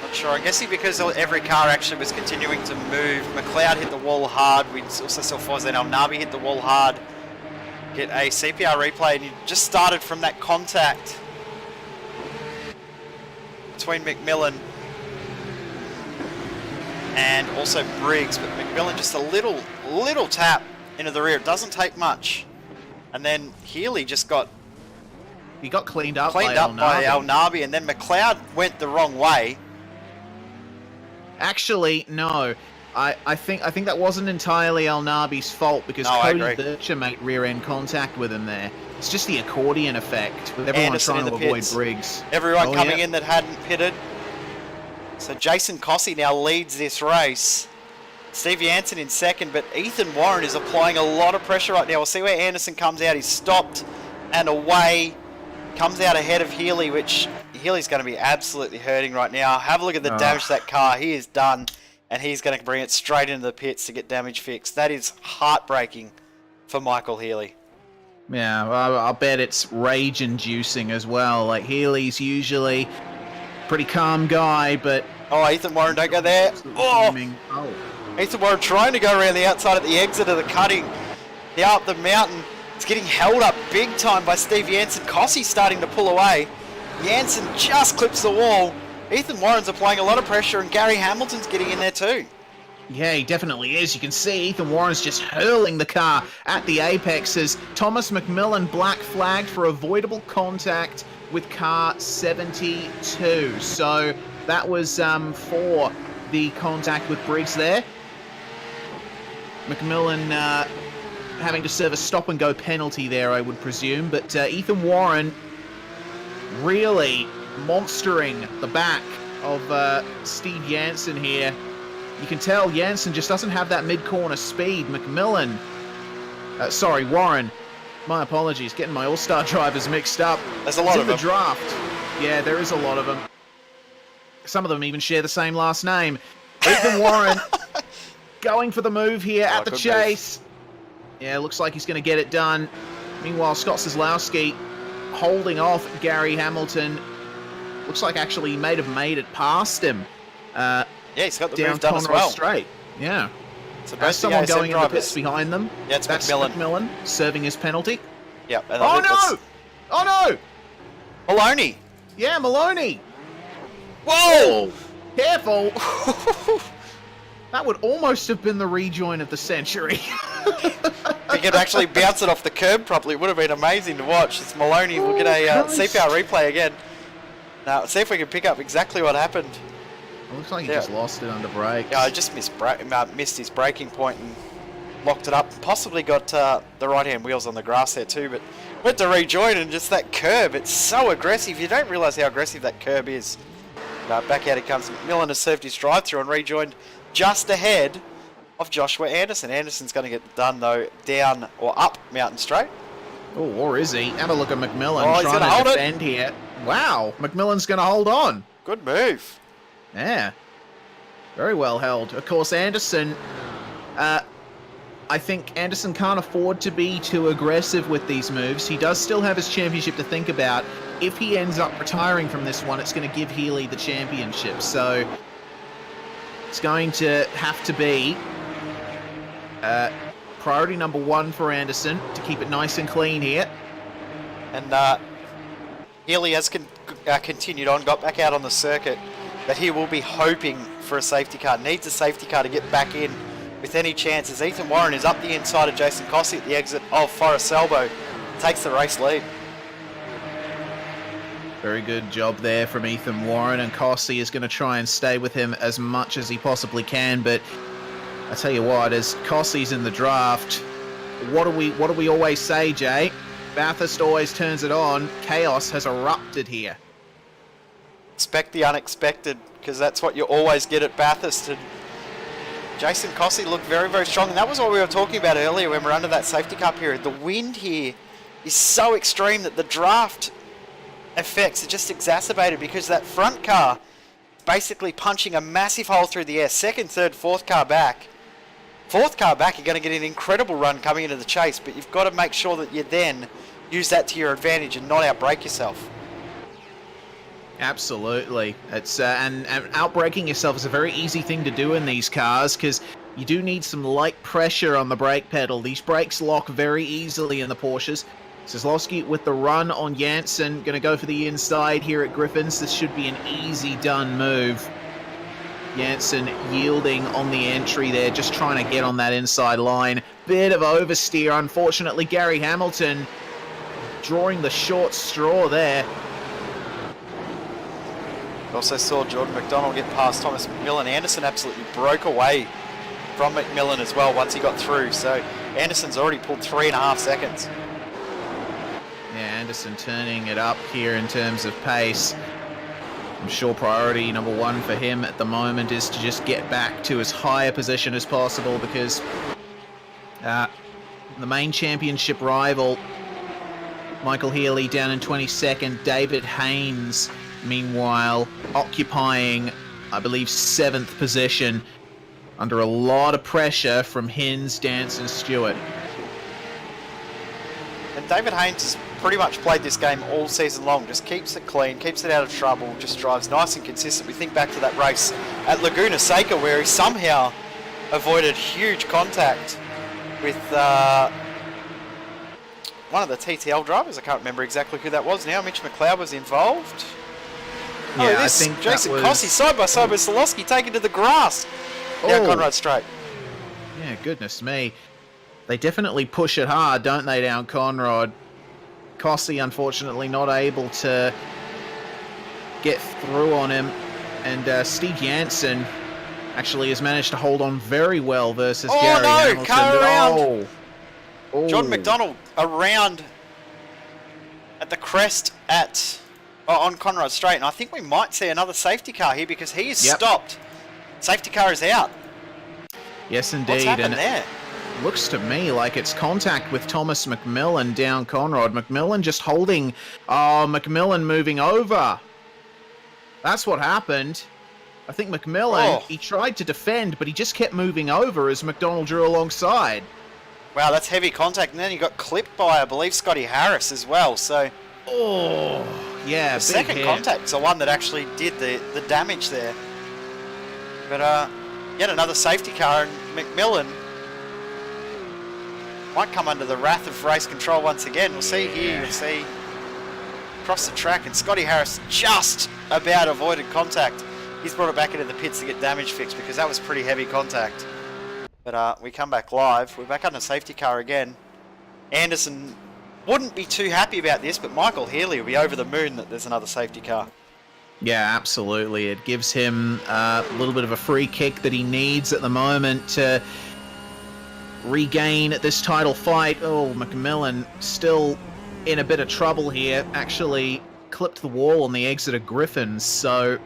Not sure. I'm guessing because every car actually was continuing to move. McLeod hit the wall hard. We also saw Forza El Nabi hit the wall hard. Get a CPR replay, and you just started from that contact between McMillan and also Briggs, but McMillan just a little tap into the rear. It doesn't take much, and then Healy just got cleaned up by El Nabi, and then McLeod went the wrong way. Actually, no. I think that wasn't entirely El Nabi's fault because Cody Bircher made rear-end contact with him there. It's just the accordion effect with everyone Anderson trying to avoid pits. Briggs. Everyone coming in that hadn't pitted. So Jason Cossey now leads this race. Steve Jansen in second, but Ethan Warren is applying a lot of pressure right now. We'll see where Anderson comes out. He's stopped and away. Comes out ahead of Healy, which Healy's going to be absolutely hurting right now. Have a look at the damage to that car. He is done. And he's going to bring it straight into the pits to get damage fixed. That is heartbreaking for Michael Healy. Yeah, I'll bet it's rage-inducing as well. Like, Healy's usually a pretty calm guy, but... Oh, Ethan Warren, don't go there. Oh! Ethan Warren trying to go around the outside at the exit of the cutting. Now up the mountain. It's getting held up big time by Steve Jansen. Cossey starting to pull away. Jansen just clips the wall. Ethan Warren's applying a lot of pressure, and Gary Hamilton's getting in there too. Yeah, he definitely is. You can see Ethan Warren's just hurling the car at the apex as Thomas McMillan black flagged for avoidable contact with car 72. So that was for the contact with Briggs there. McMillan having to serve a stop-and-go penalty there, I would presume. But Ethan Warren really monstering the back of Steve Jansen here. You can tell Jansen just doesn't have that mid-corner speed. McMillan, Warren, my apologies, getting my all-star drivers mixed up. There's a lot of them. the draft. Yeah, there is a lot of them. Some of them even share the same last name. Ethan Warren going for the move here at the chase. Yeah, looks like he's going to get it done. Meanwhile, Scott Kozlowski holding off Gary Hamilton. Looks like actually he may have made it past him. Yeah, he's got the down move done as Conroy well. Straight. Yeah. So There's someone going in the pits behind them. Yeah, it's That's McMillan. serving his penalty. Yep. Oh no! Oh no! Maloney. Yeah, Maloney. Whoa! Careful. That would almost have been the rejoin of the century. If he could actually bounce it off the curb properly, it would have been amazing to watch. It's Maloney. We'll get a CPR replay again. Now, see if we can pick up exactly what happened. It looks like he just lost it under brakes. Yeah, I just missed his braking point and locked it up. Possibly got the right-hand wheels on the grass there too, but went to rejoin and just that curb. It's so aggressive. You don't realise how aggressive that curb is. Back out it comes. McMillan has served his drive-through and rejoined just ahead of Joshua Anderson. Anderson's going to get done, though, down or up Mountain Straight. Oh, or is he? Have a look at McMillan trying to defend here. Wow, McMillan's going to hold on. Good move. Yeah. Very well held. Of course, Anderson, I think Anderson can't afford to be too aggressive with these moves. He does still have his championship to think about. If he ends up retiring from this one, it's going to give Healy the championship. So it's going to have to be priority number one for Anderson to keep it nice and clean here. And Healy has continued on, got back out on the circuit, but he will be hoping for a safety car. Needs a safety car to get back in with any chances. Ethan Warren is up the inside of Jason Cossey at the exit of Forest Elbow. Takes the race lead. Very good job there from Ethan Warren, and Cossey is going to try and stay with him as much as he possibly can. But I tell you what, as Cossey's in the draft, what do we always say, Jay? Bathurst always turns it on. Chaos has erupted here. Expect the unexpected, because that's what you always get at Bathurst. And Jason Cossey looked very, very strong. And that was what we were talking about earlier when we were under that safety car period. The wind here is so extreme that the draft effects are just exacerbated because that front car basically punching a massive hole through the air. Second, third, fourth car back. Fourth car back, you're going to get an incredible run coming into the chase, but you've got to make sure that you then use that to your advantage and not outbrake yourself. Absolutely. It's and outbraking yourself is a very easy thing to do in these cars because you do need some light pressure on the brake pedal. These brakes lock very easily in the Porsches. Kozlowski with the run on Janssen, going to go for the inside here at Griffins. This should be an easy done move. Janssen yielding on the entry there, just trying to get on that inside line. Bit of oversteer, unfortunately. Gary Hamilton drawing the short straw there. We also saw Jordan McDonald get past Thomas McMillan. Anderson absolutely broke away from McMillan as well once he got through. So Anderson's already pulled 3.5 seconds. Yeah, Anderson turning it up here in terms of pace. I'm sure priority number one for him at the moment is to just get back to as high a position as possible because the main championship rival, Michael Healy down in 22nd, David Haynes, meanwhile, occupying, I believe, 7th position under a lot of pressure from Hins, Dance and Stewart. And David Haynes has pretty much played this game all season long, just keeps it clean, keeps it out of trouble, just drives nice and consistent. We think back to that race at Laguna Seca where he somehow avoided huge contact with one of the TTL drivers. I can't remember exactly who that was now. Mitch McLeod was involved. Yeah, I think Jason was... Cossey side by side with Solosky taken to the grass down Conrad Straight. Yeah, goodness me. They definitely push it hard, don't they, down Conrad? Cossey, unfortunately, not able to get through on him. And Steve Janssen actually has managed to hold on very well versus Gary Hamilton. Car around. Oh. Jordan McDonald around at the crest on Conrad Straight. And I think we might see another safety car here because he is stopped. Safety car is out. Yes, indeed. What's happened there? Looks to me like it's contact with Thomas McMillan down Conrad. McMillan just holding. Oh, McMillan moving over. That's what happened. I think McMillan, he tried to defend, but he just kept moving over as McDonald drew alongside. Wow, that's heavy contact. And then he got clipped by, I believe, Scotty Harris as well. So, yeah, the second contact's the one that actually did the damage there. But yet another safety car, and McMillan might come under the wrath of race control once again. We'll see here. You'll see across the track, and Scotty Harris just about avoided contact. He's brought it back into the pits to get damage fixed because that was pretty heavy contact. But we come back live. We're back under safety car again. Anderson wouldn't be too happy about this, but Michael Healy will be over the moon that there's another safety car. Yeah, absolutely. It gives him a little bit of a free kick that he needs at the moment to regain this title fight. Oh, McMillan still in a bit of trouble here. Actually clipped the wall on the exit of Griffins, so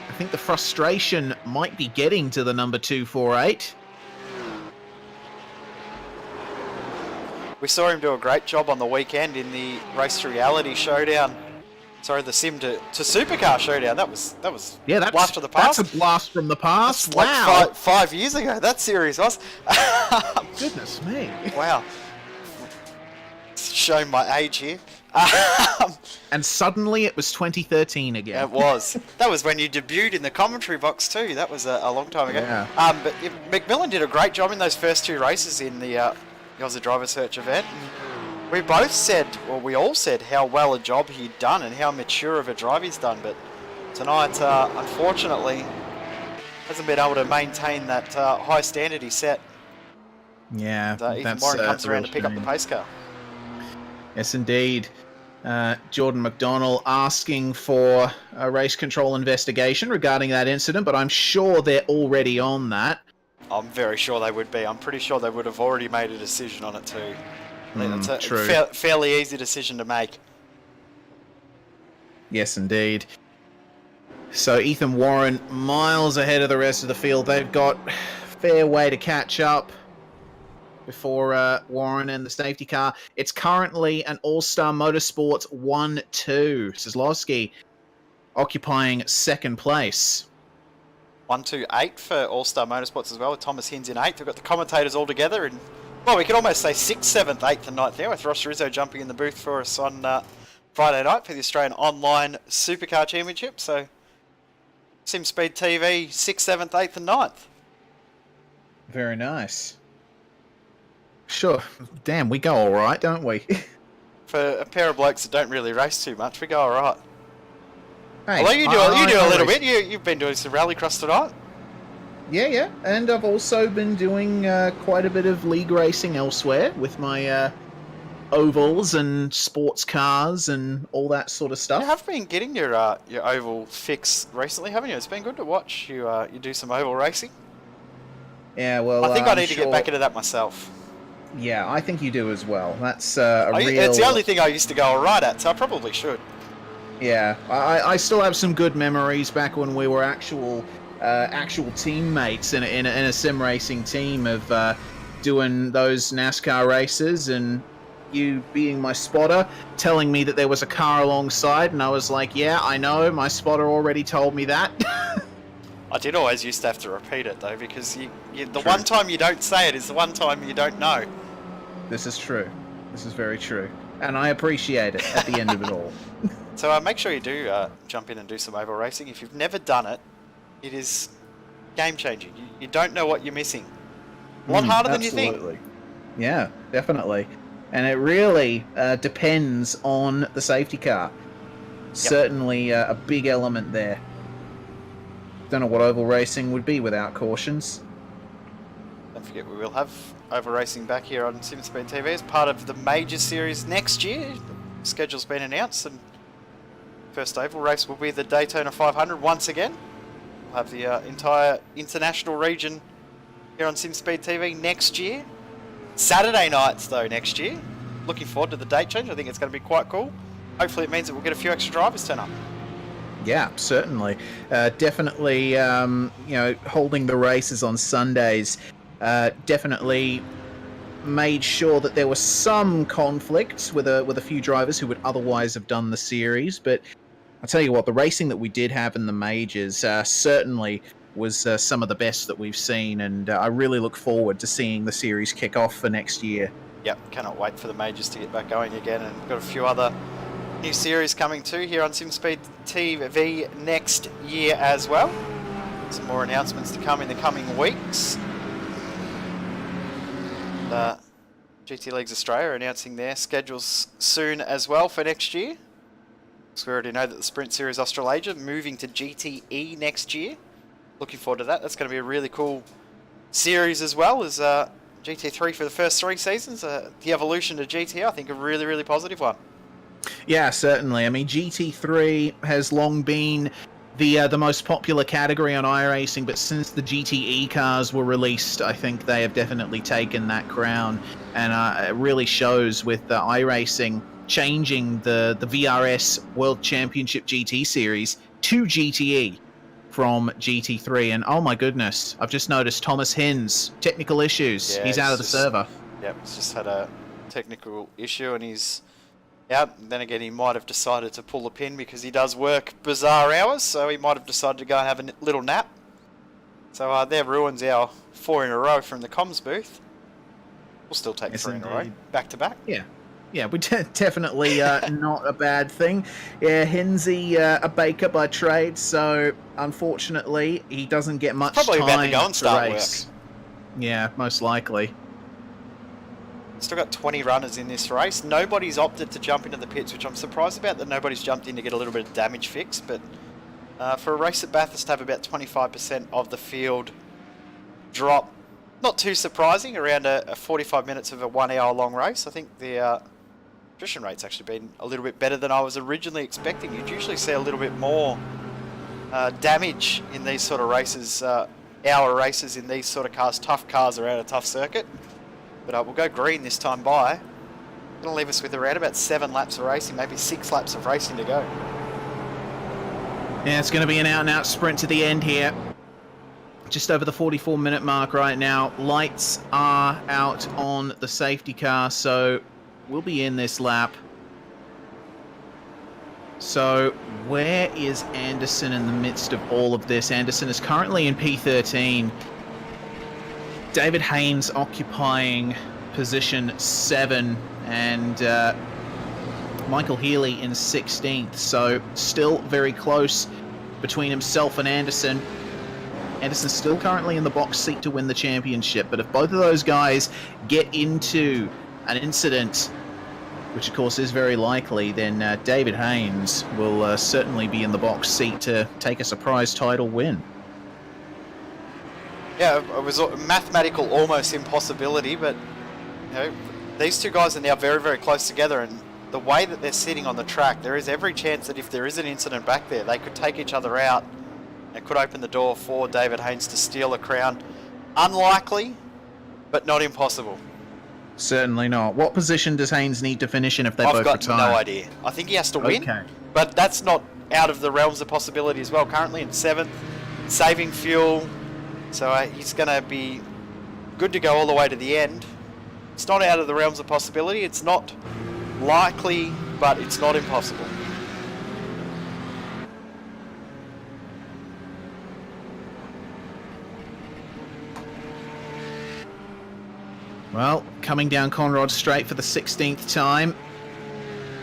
I think the frustration might be getting to the number 248. We saw him do a great job on the weekend in the Race to Reality showdown. Sorry, the Sim to Supercar showdown. That was blast from the past. That's a blast from the past. That's wow, like five years ago. That series was. Goodness me. Wow. Showing my age here. And suddenly it was 2013 again. It was. That was when you debuted in the commentary box too. That was a long time ago. Yeah. But McMillan did a great job in those first two races in the Aussie Driver Search event. We both said, well, we all said how well a job he'd done and how mature of a drive he's done. But tonight, unfortunately, hasn't been able to maintain that high standard he set. Yeah, and, Ethan that's Warren comes a around real to pick up the shame. pace car. Yes, indeed. Jordan McDonnell asking for a race control investigation regarding that incident, but I'm sure they're already on that. I'm very sure they would be. I'm pretty sure they would have already made a decision on it too. It's a true. fairly easy decision to make. Yes, indeed. So Ethan Warren miles ahead of the rest of the field. They've got a fair way to catch up before Warren and the safety car. It's currently an All-Star Motorsports 1-2. Kozlowski occupying second place. 1-2-8 for All-Star Motorsports as well, with Thomas Hinds in 8th. We've got the commentators all together in, well, we could almost say 6th, 7th, 8th and 9th now, with Ross Rizzo jumping in the booth for us on Friday night for the Australian Online Supercar Championship. So, SimSpeed TV, 6th, 7th, 8th and 9th. Very nice. Sure. Damn, we go all right, don't we? For a pair of blokes that don't really race too much, we go all right. Hey, although you do a little bit. You've been doing some rallycross tonight. Yeah. And I've also been doing quite a bit of league racing elsewhere with my ovals and sports cars and all that sort of stuff. You have been getting your oval fix recently, haven't you? It's been good to watch you do some oval racing. Yeah, well, I think I need to get back into that myself. Yeah, I think you do as well. That's It's the only thing I used to go all right at, so I probably should. Yeah, I still have some good memories back when we were actual teammates in a sim racing team of doing those NASCAR races, and you being my spotter, telling me that there was a car alongside, and I was like, yeah, I know, my spotter already told me that. I did always used to have to repeat it though, because the one time you don't say it is the one time you don't know. This is true. This is very true, and I appreciate it at the end of it all. So make sure you do jump in and do some oval racing. If you've never done it, it is game-changing. You don't know what you're missing. A lot harder than you think. Yeah, definitely. And it really depends on the safety car. Yep. Certainly a big element there. Don't know what oval racing would be without cautions. Don't forget, we will have oval racing back here on SimSpeed TV as part of the major series next year. The schedule's been announced, and first oval race will be the Daytona 500 once again. We'll have the entire international region here on SimSpeed TV next year. Saturday nights though next year. Looking forward to the date change. I think it's going to be quite cool. Hopefully it means that we'll get a few extra drivers turn up. Yeah, certainly. Definitely, holding the races on Sundays definitely made sure that there was some conflict with a few drivers who would otherwise have done the series. But I'll tell you what, the racing that we did have in the majors certainly was some of the best that we've seen, and I really look forward to seeing the series kick off for next year. Yep, cannot wait for the majors to get back going again, and we've got a few other new series coming too here on SimSpeed TV next year as well. Some more announcements to come in the coming weeks. GT Leagues Australia are announcing their schedules soon as well for next year. So we already know that the Sprint Series Australasia moving to GTE next year. Looking forward to that. That's going to be a really cool series as well as GT3 for the first 3 seasons. The evolution to GT, I think, a really, really positive one. Yeah, certainly. I mean, GT3 has long been the most popular category on iRacing, but since the GTE cars were released, I think they have definitely taken that crown, and it really shows with iRacing changing the VRS World Championship GT Series to GTE from GT3, and oh my goodness, I've just noticed Thomas Hinds, technical issues. Yeah, he's out of the server. Yep, he's just had a technical issue and he's out. Then again, he might have decided to pull the pin because he does work bizarre hours, so he might have decided to go and have a little nap. So that ruins our 4 in a row from the comms booth. We'll still take 3 in a row, back to back. Yeah, we definitely not a bad thing. Yeah, Hinsey, a baker by trade, so unfortunately he doesn't get much probably time about to go and start race. Work. Yeah, most likely. Still got 20 runners in this race. Nobody's opted to jump into the pits, which I'm surprised about that nobody's jumped in to get a little bit of damage fixed. But for a race at Bathurst to have about 25% of the field drop, not too surprising around a 45 minutes of a 1 hour long race. I think the attrition rate's actually been a little bit better than I was originally expecting. You'd usually see a little bit more damage in these sort of races, hour races in these sort of cars, tough cars around a tough circuit. But we'll go green this time by. Going to leave us with around about 7 laps of racing, maybe 6 laps of racing to go. Yeah, it's going to be an out-and-out sprint to the end here. Just over the 44-minute mark right now. Lights are out on the safety car, so we'll be in this lap. So where is Anderson in the midst of all of this? Anderson is currently in P13. David Haynes occupying position 7, and Michael Healy in 16th. So still very close between himself and Anderson. Anderson's still currently in the box seat to win the championship, but if both of those guys get into an incident, which of course is very likely, then David Haynes will certainly be in the box seat to take a surprise title win. Yeah, it was a mathematical almost impossibility, but you know, these two guys are now very, very close together, and the way that they're sitting on the track, there is every chance that if there is an incident back there, they could take each other out. It could open the door for David Haynes to steal a crown. Unlikely, but not impossible. Certainly not. What position does Haynes need to finish in if they both retire? I've got no idea. I think he has to win, okay, but that's not out of the realms of possibility as well. Currently in 7th, saving fuel, so he's going to be good to go all the way to the end. It's not out of the realms of possibility. It's not likely, but it's not impossible. Well, coming down Conrod Straight for the 16th time.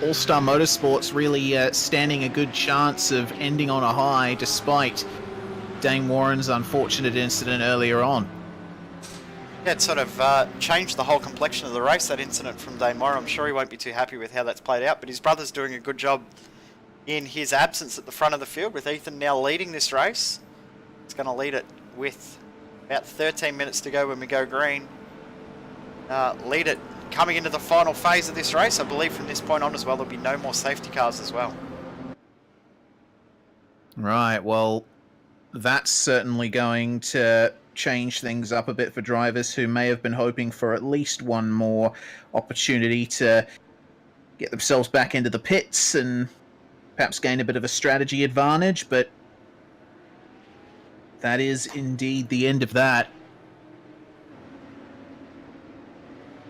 All-Star Motorsports really standing a good chance of ending on a high despite Dane Warren's unfortunate incident earlier on. Yeah, it sort of changed the whole complexion of the race, that incident from Dane Warren. I'm sure he won't be too happy with how that's played out, but his brother's doing a good job in his absence at the front of the field, with Ethan now leading this race. He's going to lead it with about 13 minutes to go when we go green. Lead it coming into the final phase of this race. I believe from this point on as well, there'll be no more safety cars as well. Right, well, that's certainly going to change things up a bit for drivers who may have been hoping for at least one more opportunity to get themselves back into the pits and perhaps gain a bit of a strategy advantage, but that is indeed the end of that.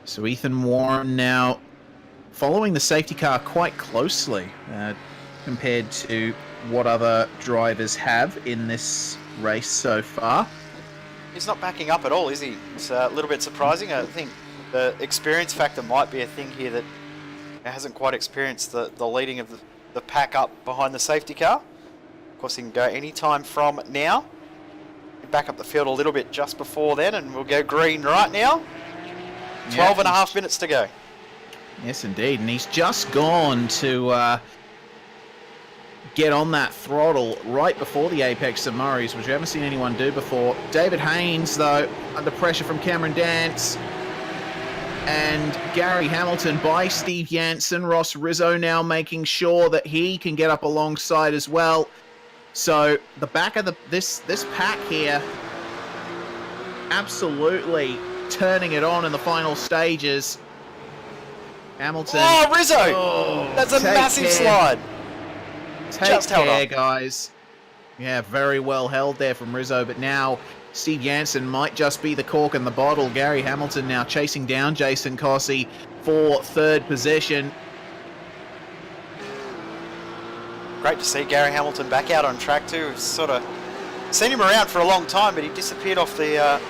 So Ethan Warren now following the safety car quite closely compared to what other drivers have in this race so far. He's not backing up at all, is he? It's a little bit surprising. I think the experience factor might be a thing here that hasn't quite experienced the leading of the pack up behind the safety car. Of course, he can go any time from now. Back up the field a little bit just before then, and we'll go green right now. 12 and a half minutes to go. Yes, indeed. And he's just gone to get on that throttle right before the apex of Murray's, which we haven't seen anyone do before. David Haynes, though, under pressure from Cameron Dance and Gary Hamilton by Steve Jansen. Ross Rizzo now making sure that he can get up alongside as well. So the back of this pack here absolutely turning it on in the final stages. Hamilton. Oh, Rizzo! Oh, that's a massive slide. Take care, guys. Yeah, very well held there from Rizzo, but now Steve Jansen might just be the cork in the bottle. Gary Hamilton now chasing down Jason Cossey for third position. Great to see Gary Hamilton back out on track too. We've sort of seen him around for a long time, but he disappeared off the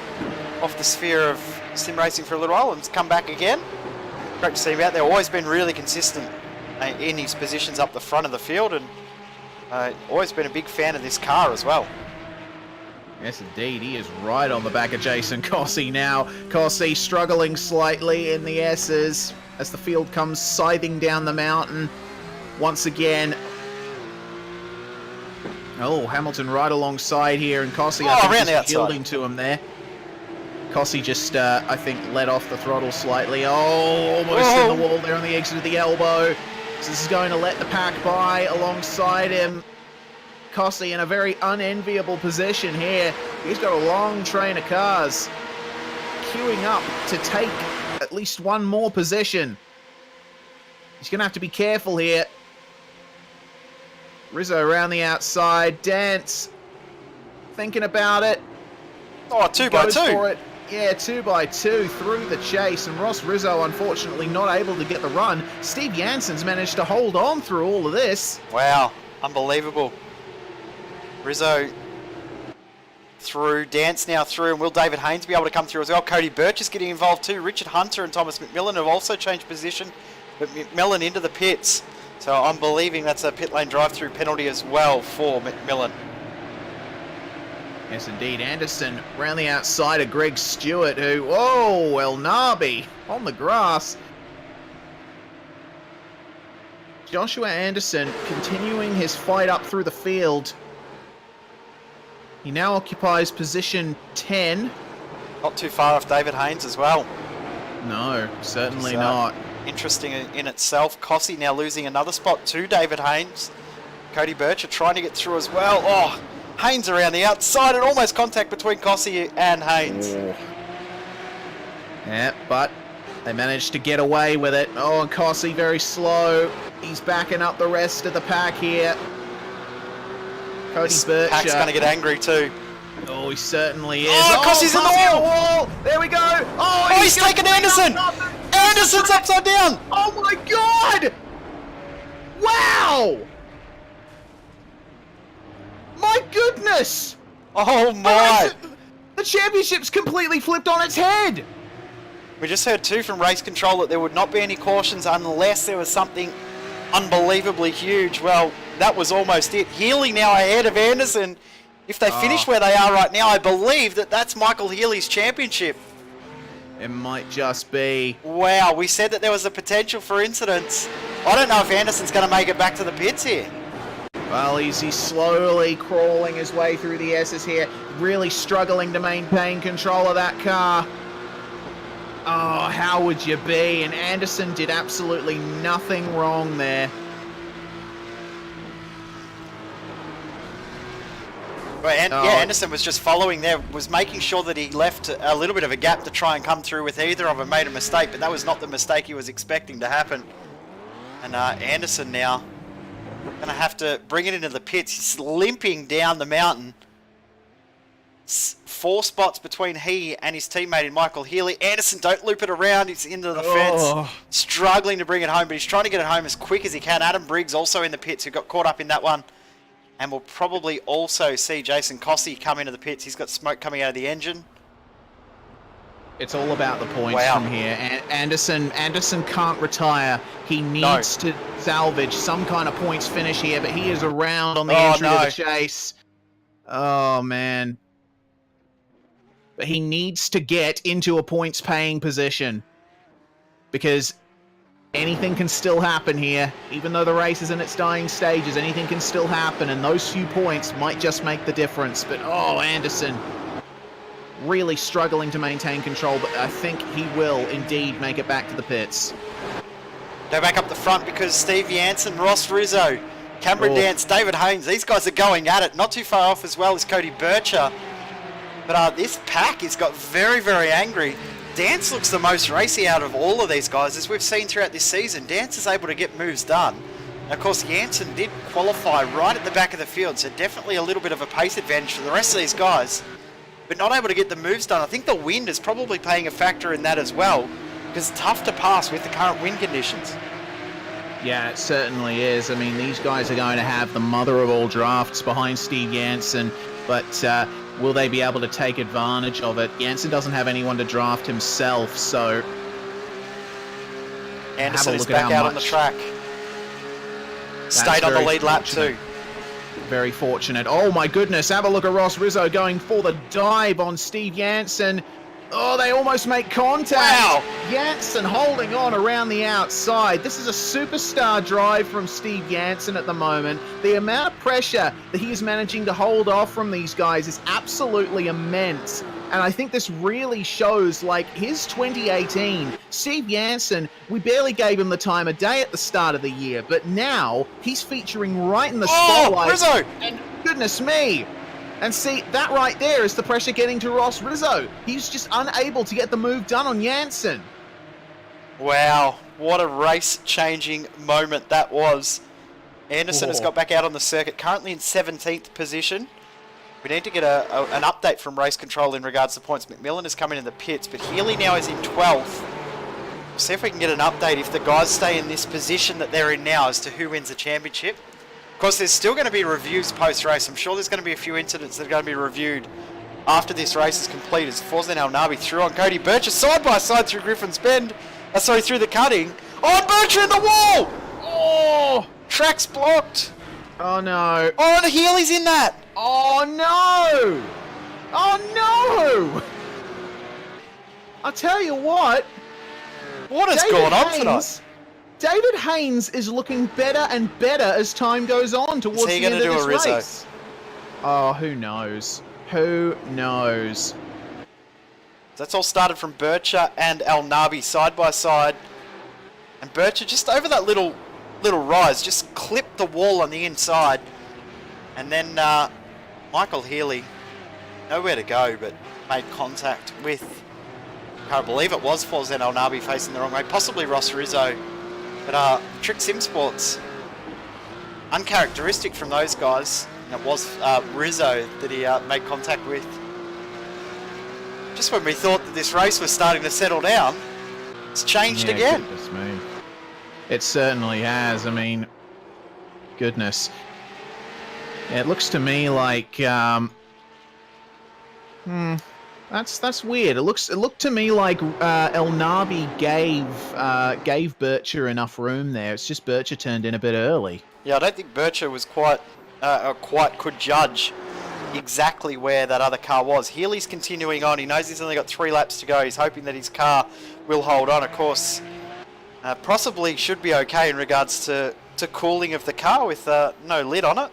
sphere of sim racing for a little while and has come back again. Great to see him out there. Always been really consistent in his positions up the front of the field, and always been a big fan of this car as well. Yes, indeed. He is right on the back of Jason Cossey now. Cossey struggling slightly in the S's as the field comes scything down the mountain once again. Oh, Hamilton right alongside here, and Cossey around the outside, yielding to him there. Cossey just, I think, let off the throttle slightly. Oh, almost in the wall there on the exit of the elbow. So this is going to let the pack by alongside him. Cossey in a very unenviable position here. He's got a long train of cars queuing up to take at least one more position. He's going to have to be careful here. Rizzo around the outside. Dance thinking about it. Oh, 2 by 2. For it. Yeah, 2 by 2 through the chase. And Ross Rizzo, unfortunately, not able to get the run. Steve Jansen's managed to hold on through all of this. Wow, unbelievable. Rizzo through, Dance now through, and will David Haynes be able to come through as well? Cody Birch is getting involved too. Richard Hunter and Thomas McMillan have also changed position, but McMillan into the pits. So I'm believing that's a pit lane drive-through penalty as well for McMillan. Yes, indeed. Anderson round the outside of Greg Stewart, who, oh, El Nabi on the grass. Joshua Anderson continuing his fight up through the field. He now occupies position 10. Not too far off David Haynes as well. No, certainly not. Interesting in itself. Cossey now losing another spot to David Haynes. Cody Birch are trying to get through as well. Oh, Haynes around the outside and almost contact between Cossey and Haynes. Oh. Yeah, but they managed to get away with it. Oh, and Cossey very slow. He's backing up the rest of the pack here. Cody Birch. Pack's going to get angry too. Oh, he certainly is. Oh, Cossey's in the wall. There we go. Oh, he's taken Anderson. Anderson's upside down. Oh my God. Wow. My goodness. Oh my. The championship's completely flipped on its head. We just heard too from race control that there would not be any cautions unless there was something unbelievably huge. Well, that was almost it. Healy now ahead of Anderson. If they finish where they are right now, I believe that that's Michael Healy's championship. It might just be. Wow, we said that there was a potential for incidents. I don't know if Anderson's going to make it back to the pits here. Well, he's slowly crawling his way through the S's here, really struggling to maintain control of that car. Oh, how would you be? And Anderson did absolutely nothing wrong there. Well, Anderson was just following there, was making sure that he left a little bit of a gap to try and come through with either of them. Made a mistake, but that was not the mistake he was expecting to happen. And Anderson now going to have to bring it into the pits. He's limping down the mountain. 4 spots between he and his teammate in Michael Healy. Anderson, don't loop it around. He's into the fence. Struggling to bring it home, but he's trying to get it home as quick as he can. Adam Briggs also in the pits, who got caught up in that one. And we'll probably also see Jason Cossey come into the pits. He's got smoke coming out of the engine. It's all about the points from here. Anderson can't retire. He needs to salvage some kind of points finish here, but he is around on the entry of the chase. Oh, man. But he needs to get into a points-paying position, because anything can still happen here. Even though the race is in its dying stages, anything can still happen, and those few points might just make the difference. But, oh, Anderson really struggling to maintain control, but I think he will indeed make it back to the pits. Go back up the front because Steve Jansen, Ross Rizzo, Cameron Dance, David Haynes, these guys are going at it. Not too far off as well as Cody Bircher. But this pack has got very, very angry. Dance looks the most racy out of all of these guys, as we've seen throughout this season. Dance is able to get moves done. And of course, Jansen did qualify right at the back of the field, so definitely a little bit of a pace advantage for the rest of these guys. But not able to get the moves done. I think the wind is probably playing a factor in that as well, because it's tough to pass with the current wind conditions. Yeah, it certainly is. I mean, these guys are going to have the mother of all drafts behind Steve Jansen, but will they be able to take advantage of it? Jansen doesn't have anyone to draft himself, so Anderson is back out on the track. Stayed on the lead lap too. Very fortunate. Oh my goodness, have a look at Ross Rizzo going for the dive on Steve Jansen. Oh, they almost make contact. Wow. Jansen holding on around the outside. This is a superstar drive from Steve Jansen at the moment. The amount of pressure that he is managing to hold off from these guys is absolutely immense. And I think this really shows, like, his 2018, Steve Jansen, we barely gave him the time of day at the start of the year, but now he's featuring right in the spotlight. Rizzo! And goodness me. And see, that right there is the pressure getting to Ross Rizzo. He's just unable to get the move done on Jansen. Wow, what a race-changing moment that was. Anderson has got back out on the circuit, currently in 17th position. We need to get an update from race control in regards to points. McMillan has come in the pits, but Healy now is in 12th. We'll see if we can get an update if the guys stay in this position that they're in now as to who wins the championship. Of course, there's still going to be reviews post-race. I'm sure there's going to be a few incidents that are going to be reviewed after this race is complete, as Forzen El Nabi through on Cody Bircher, side by side through Griffin's Bend. Through the cutting. Oh, Bircher in the wall! Oh! Track's blocked. Oh, no. Oh, the Healy's in that. Oh, no! Oh, no! I'll tell you what. What has gone on tonight? David Haynes is looking better and better as time goes on towards the end of this race. Oh, who knows? Who knows? That's all started from Bircher and El Nabi side by side. And Bircher just over that little rise, just clipped the wall on the inside. And then Michael Healy, nowhere to go, but made contact with, I can't believe it was Forzen El Nabi facing the wrong way, possibly Ross Rizzo. But Trick Sim Sports, uncharacteristic from those guys. And it was Rizzo that he made contact with. Just when we thought that this race was starting to settle down, it's changed again. Goodness me. It certainly has. I mean, goodness. Yeah, it looks to me like that's weird. It looked to me like El Nabi gave Bircher enough room there. It's just Bircher turned in a bit early. Yeah, I don't think Bircher was quite could judge exactly where that other car was. Healy's continuing on. He knows he's only got 3 laps to go. He's hoping that his car will hold on. Of course, possibly should be okay in regards to cooling of the car with no lid on it.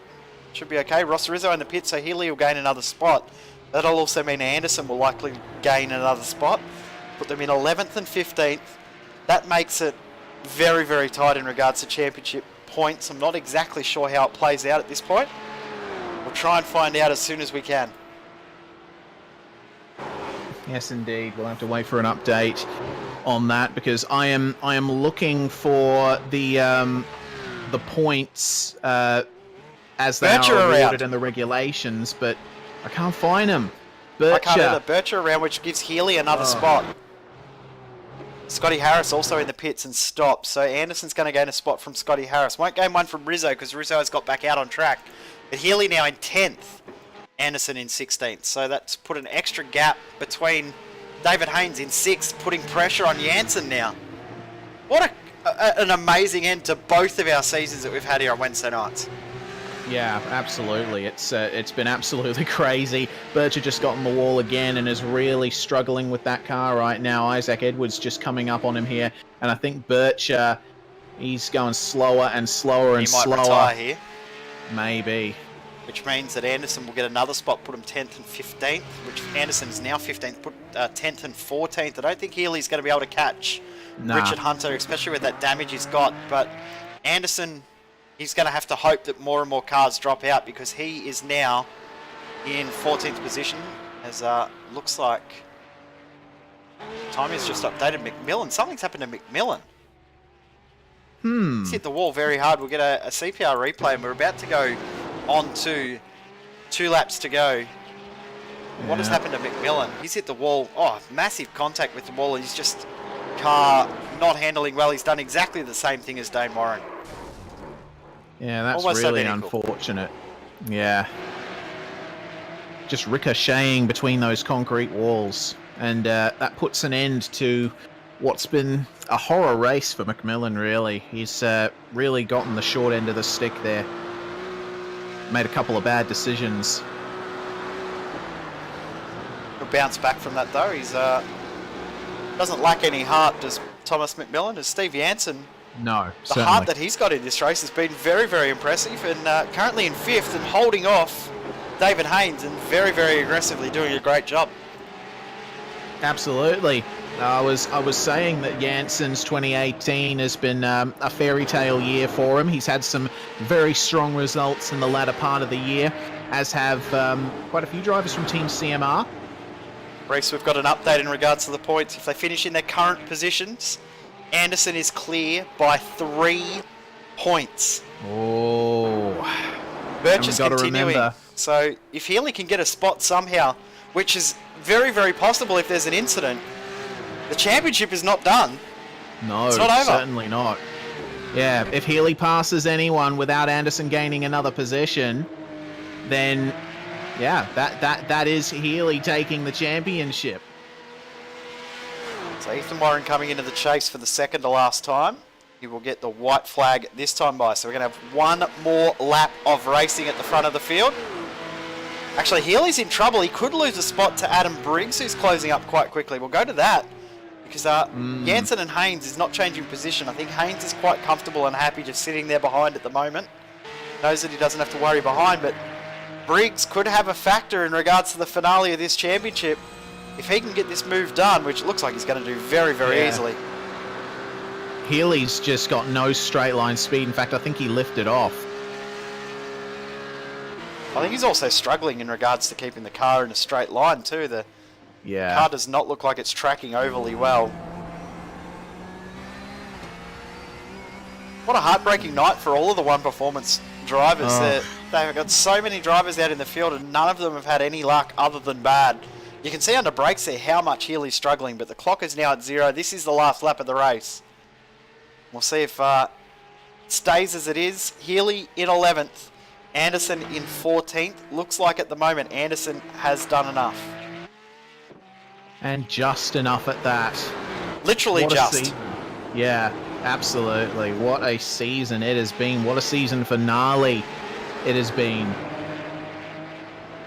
Should be okay. Ross Rizzo in the pit, so Healy will gain another spot. That'll also mean Anderson will likely gain another spot. Put them in 11th and 15th. That makes it very, very tight in regards to championship points. I'm not exactly sure how it plays out at this point. We'll try and find out as soon as we can. Yes, indeed. We'll have to wait for an update on that because I am looking for the points as they are awarded in the regulations, but I can't find them. I can't either. Bircher around, which gives Healy another spot. Scotty Harris also in the pits and stopped, so Anderson's going to gain a spot from Scotty Harris. Won't gain one from Rizzo because Rizzo has got back out on track. But Healy now in 10th, Anderson in 16th. So that's put an extra gap between David Haynes in 6th, putting pressure on Janssen now. What an amazing end to both of our seasons that we've had here on Wednesday nights. Yeah, absolutely. It's been absolutely crazy. Bircher just got on the wall again and is really struggling with that car right now. Isaac Edwards just coming up on him here. And I think Bircher, he's going slower and slower and slower. He might retire here. Maybe. Which means that Anderson will get another spot, put him 10th and 15th, which Anderson is now 15th, put 10th and 14th. I don't think Healy's going to be able to catch Richard Hunter, especially with that damage he's got. But Anderson, he's going to have to hope that more and more cars drop out because he is now in 14th position, as looks like time is just updated. McMillan, something's happened to McMillan. He's hit the wall very hard. We'll get a CPR replay, and we're about to go on to 2 laps to go. Yeah. What has happened to McMillan? He's hit the wall. Oh, massive contact with the wall. He's just car not handling well. He's done exactly the same thing as Dane Warren. Yeah, that's almost really unfortunate. Yeah. Just ricocheting between those concrete walls. And that puts an end to what's been a horror race for McMillan, really. He's really gotten the short end of the stick there. Made a couple of bad decisions. He'll bounce back from that, though. He's doesn't lack any heart, does Thomas McMillan, as Steve Janssen. No, the heart that he's got in this race has been very, very impressive, and currently in 5th and holding off David Haynes and very, very aggressively doing a great job. Absolutely. I was saying that Janssen's 2018 has been a fairy tale year for him. He's had some very strong results in the latter part of the year, as have quite a few drivers from Team CMR. Reese, we've got an update in regards to the points. If they finish in their current positions, Anderson is clear by 3 points. Oh. Birch is gotta continuing. remember. So if Healy can get a spot somehow, which is very, very possible if there's an incident, the championship is not done. No, it's not over. Certainly not. Yeah, if Healy passes anyone without Anderson gaining another position, then yeah, that is Healy taking the championship. So Ethan Warren coming into the chase for the second to last time. He will get the white flag this time by. So we're going to have one more lap of racing at the front of the field. Actually, Healy's in trouble. He could lose a spot to Adam Briggs, who's closing up quite quickly. We'll go to that because Jansen and Haynes is not changing position. I think Haynes is quite comfortable and happy just sitting there behind at the moment. Knows that he doesn't have to worry behind, but Briggs could have a factor in regards to the finale of this championship if he can get this move done, which it looks like he's going to do very, very easily. Healy's just got no straight line speed. In fact, I think he lifted off. I think he's also struggling in regards to keeping the car in a straight line too. The car does not look like it's tracking overly well. What a heartbreaking night for all of the One Performance drivers. They've got so many drivers out in the field and none of them have had any luck other than bad. You can see under brakes there how much Healy's struggling, but the clock is now at 0. This is the last lap of the race. We'll see if it stays as it is. Healy in 11th. Anderson in 14th. Looks like at the moment Anderson has done enough. And just enough at that. Literally just. Yeah, absolutely. What a season it has been. What a season finale it has been.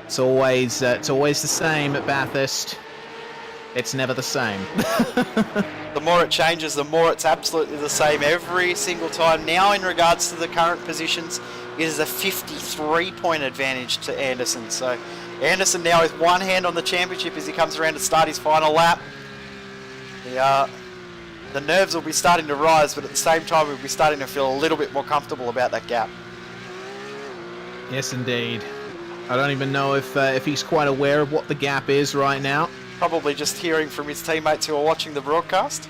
It's always the same at Bathurst. It's never the same. The more it changes, the more it's absolutely the same every single time. Now in regards to the current positions, it is a 53-point advantage to Anderson. So Anderson now with one hand on the championship as he comes around to start his final lap. The nerves will be starting to rise, but at the same time we'll be starting to feel a little bit more comfortable about that gap. Yes, indeed. I don't even know if he's quite aware of what the gap is right now. Probably just hearing from his teammates who are watching the broadcast.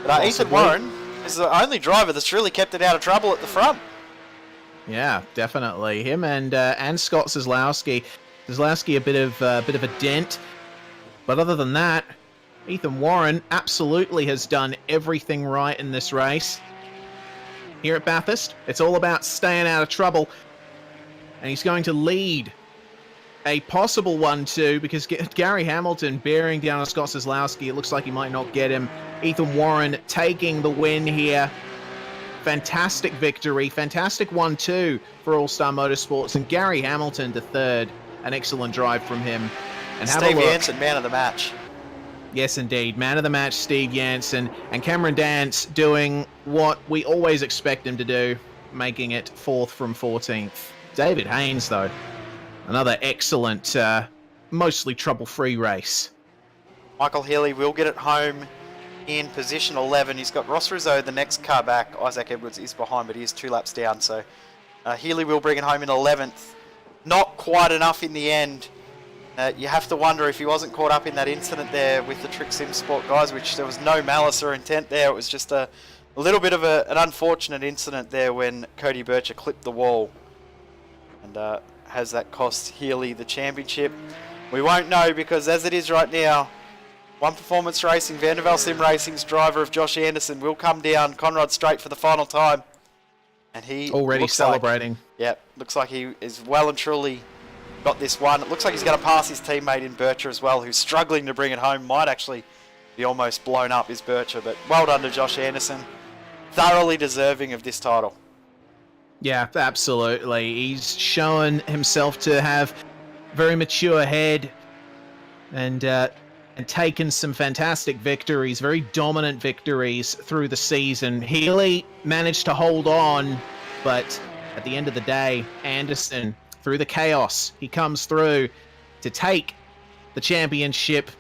But Ethan Warren is the only driver that's really kept it out of trouble at the front. Yeah, definitely. Him and Scott Kozlowski. Kozlowski a bit of a dent, but other than that, Ethan Warren absolutely has done everything right in this race. Here at Bathurst, it's all about staying out of trouble, and he's going to lead a possible 1-2 because Gary Hamilton bearing down on Scott Kozlowski. It looks like he might not get him. Ethan Warren taking the win here. Fantastic victory, fantastic 1-2 for All-Star Motorsports, and Gary Hamilton to third. An excellent drive from him. And Steve Jansen, man of the match. Yes, indeed. Man of the match, Steve Jansen. And Cameron Dance doing what we always expect him to do, making it 4th from 14th. David Haynes, though, another excellent, mostly trouble-free race. Michael Healy will get it home in position 11. He's got Ross Rizzo, the next car back. Isaac Edwards is behind, but he is 2 laps down. So Healy will bring it home in 11th. Not quite enough in the end. You have to wonder if he wasn't caught up in that incident there with the Trick Sim Sport guys, which there was no malice or intent there. It was just a little bit of an unfortunate incident there when Cody Bircher clipped the wall. And has that cost Healy the championship? We won't know because as it is right now, One Performance Racing, Vandervelde Sim Racing's driver of Josh Anderson will come down Conrad Straight for the final time. And he already celebrating. Looks like he is well and truly got this one. It looks like he's going to pass his teammate in Bircher as well, who's struggling to bring it home. Might actually be almost blown up, is Bircher. But well done to Josh Anderson. Thoroughly deserving of this title. Yeah, absolutely. He's shown himself to have very mature head and taken some fantastic victories, very dominant victories through the season. Healy managed to hold on, but at the end of the day, Anderson, through the chaos, he comes through to take the championship.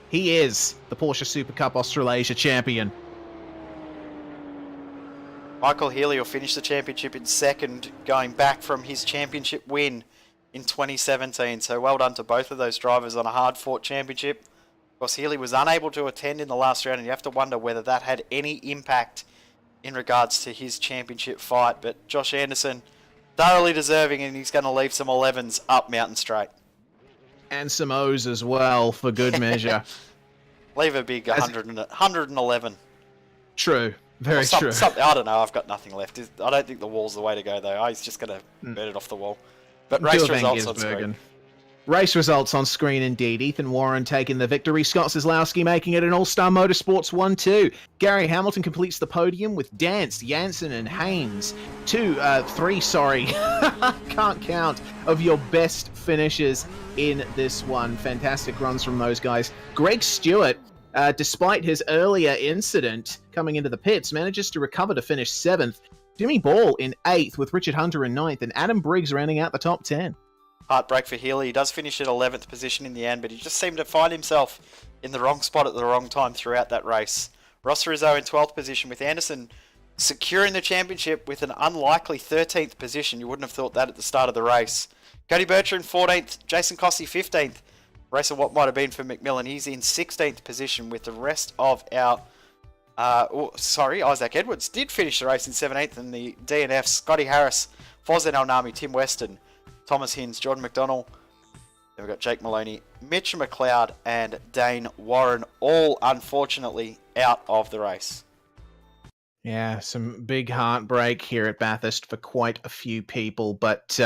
He is the Porsche Supercup Australasia champion. Michael Healy will finish the championship in second, going back from his championship win in 2017. So well done to both of those drivers on a hard-fought championship. Of course, Healy was unable to attend in the last round, and you have to wonder whether that had any impact in regards to his championship fight. But Josh Anderson, thoroughly deserving, and he's going to leave some 11s up Mountain Straight. And some O's as well, for good measure. Leave a big 111. True. Very true. I don't know. I've got nothing left. I don't think the wall's the way to go, though. He's just going to bet it off the wall. But race results on screen. Race results on screen indeed. Ethan Warren taking the victory. Scott Kozlowski making it an All-Star Motorsports 1-2. Gary Hamilton completes the podium with Dance, Jansen and Haynes. 3 can't count, of your best finishes in this one. Fantastic runs from those guys. Greg Stewart, despite his earlier incident coming into the pits, manages to recover to finish 7th. Jimmy Ball in 8th with Richard Hunter in 9th, and Adam Briggs rounding out the top 10. Heartbreak for Healy. He does finish at 11th position in the end, but he just seemed to find himself in the wrong spot at the wrong time throughout that race. Ross Rizzo in 12th position, with Anderson securing the championship with an unlikely 13th position. You wouldn't have thought that at the start of the race. Cody Bircher in 14th, Jason Cossey 15th. Race of what might have been for McMillan. He's in 16th position with the rest of our... Isaac Edwards did finish the race in 17th, and the DNFs, Scotty Harris, Fozen Alnami, Tim Weston, Thomas Hinds, Jordan McDonnell. Then we've got Jake Maloney, Mitch McLeod, and Dane Warren, all unfortunately out of the race. Yeah, some big heartbreak here at Bathurst for quite a few people, but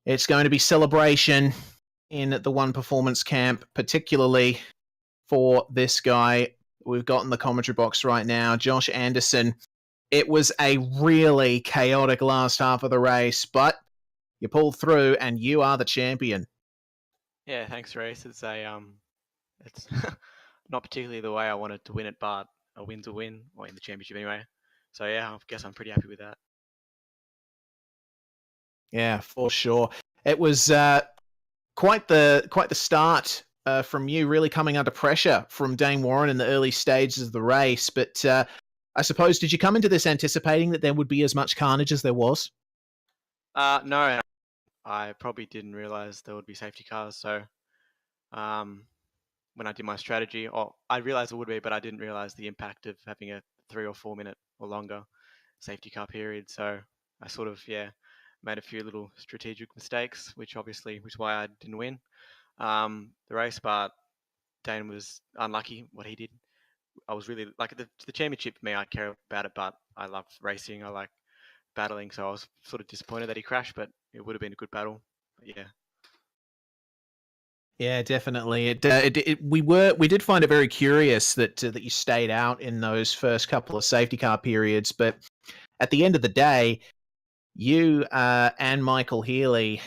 it's going to be celebration in the One Performance camp, particularly for this guy we've got in the commentary box right now, Josh Anderson. It was a really chaotic last half of the race, but you pulled through and you are the champion. Yeah, thanks, Reece. It's it's not particularly the way I wanted to win it, but a win's a win, or in the championship anyway. So yeah, I guess I'm pretty happy with that. Yeah, for sure. It was quite the start from you, really coming under pressure from Dane Warren in the early stages of the race. But I suppose, did you come into this anticipating that there would be as much carnage as there was? No, I probably didn't realize there would be safety cars. So when I did my strategy, I realized it would be, but I didn't realize the impact of having a 3 or 4 minute or longer safety car period. So I sort of, made a few little strategic mistakes, which is why I didn't win the race. But Dane was unlucky what he did. I was really like the championship for me. I care about it, but I love racing. I like battling, so I was sort of disappointed that he crashed, but it would have been a good battle. But yeah, definitely. We did find it very curious that you stayed out in those first couple of safety car periods, but at the end of the day, you and Michael Healy,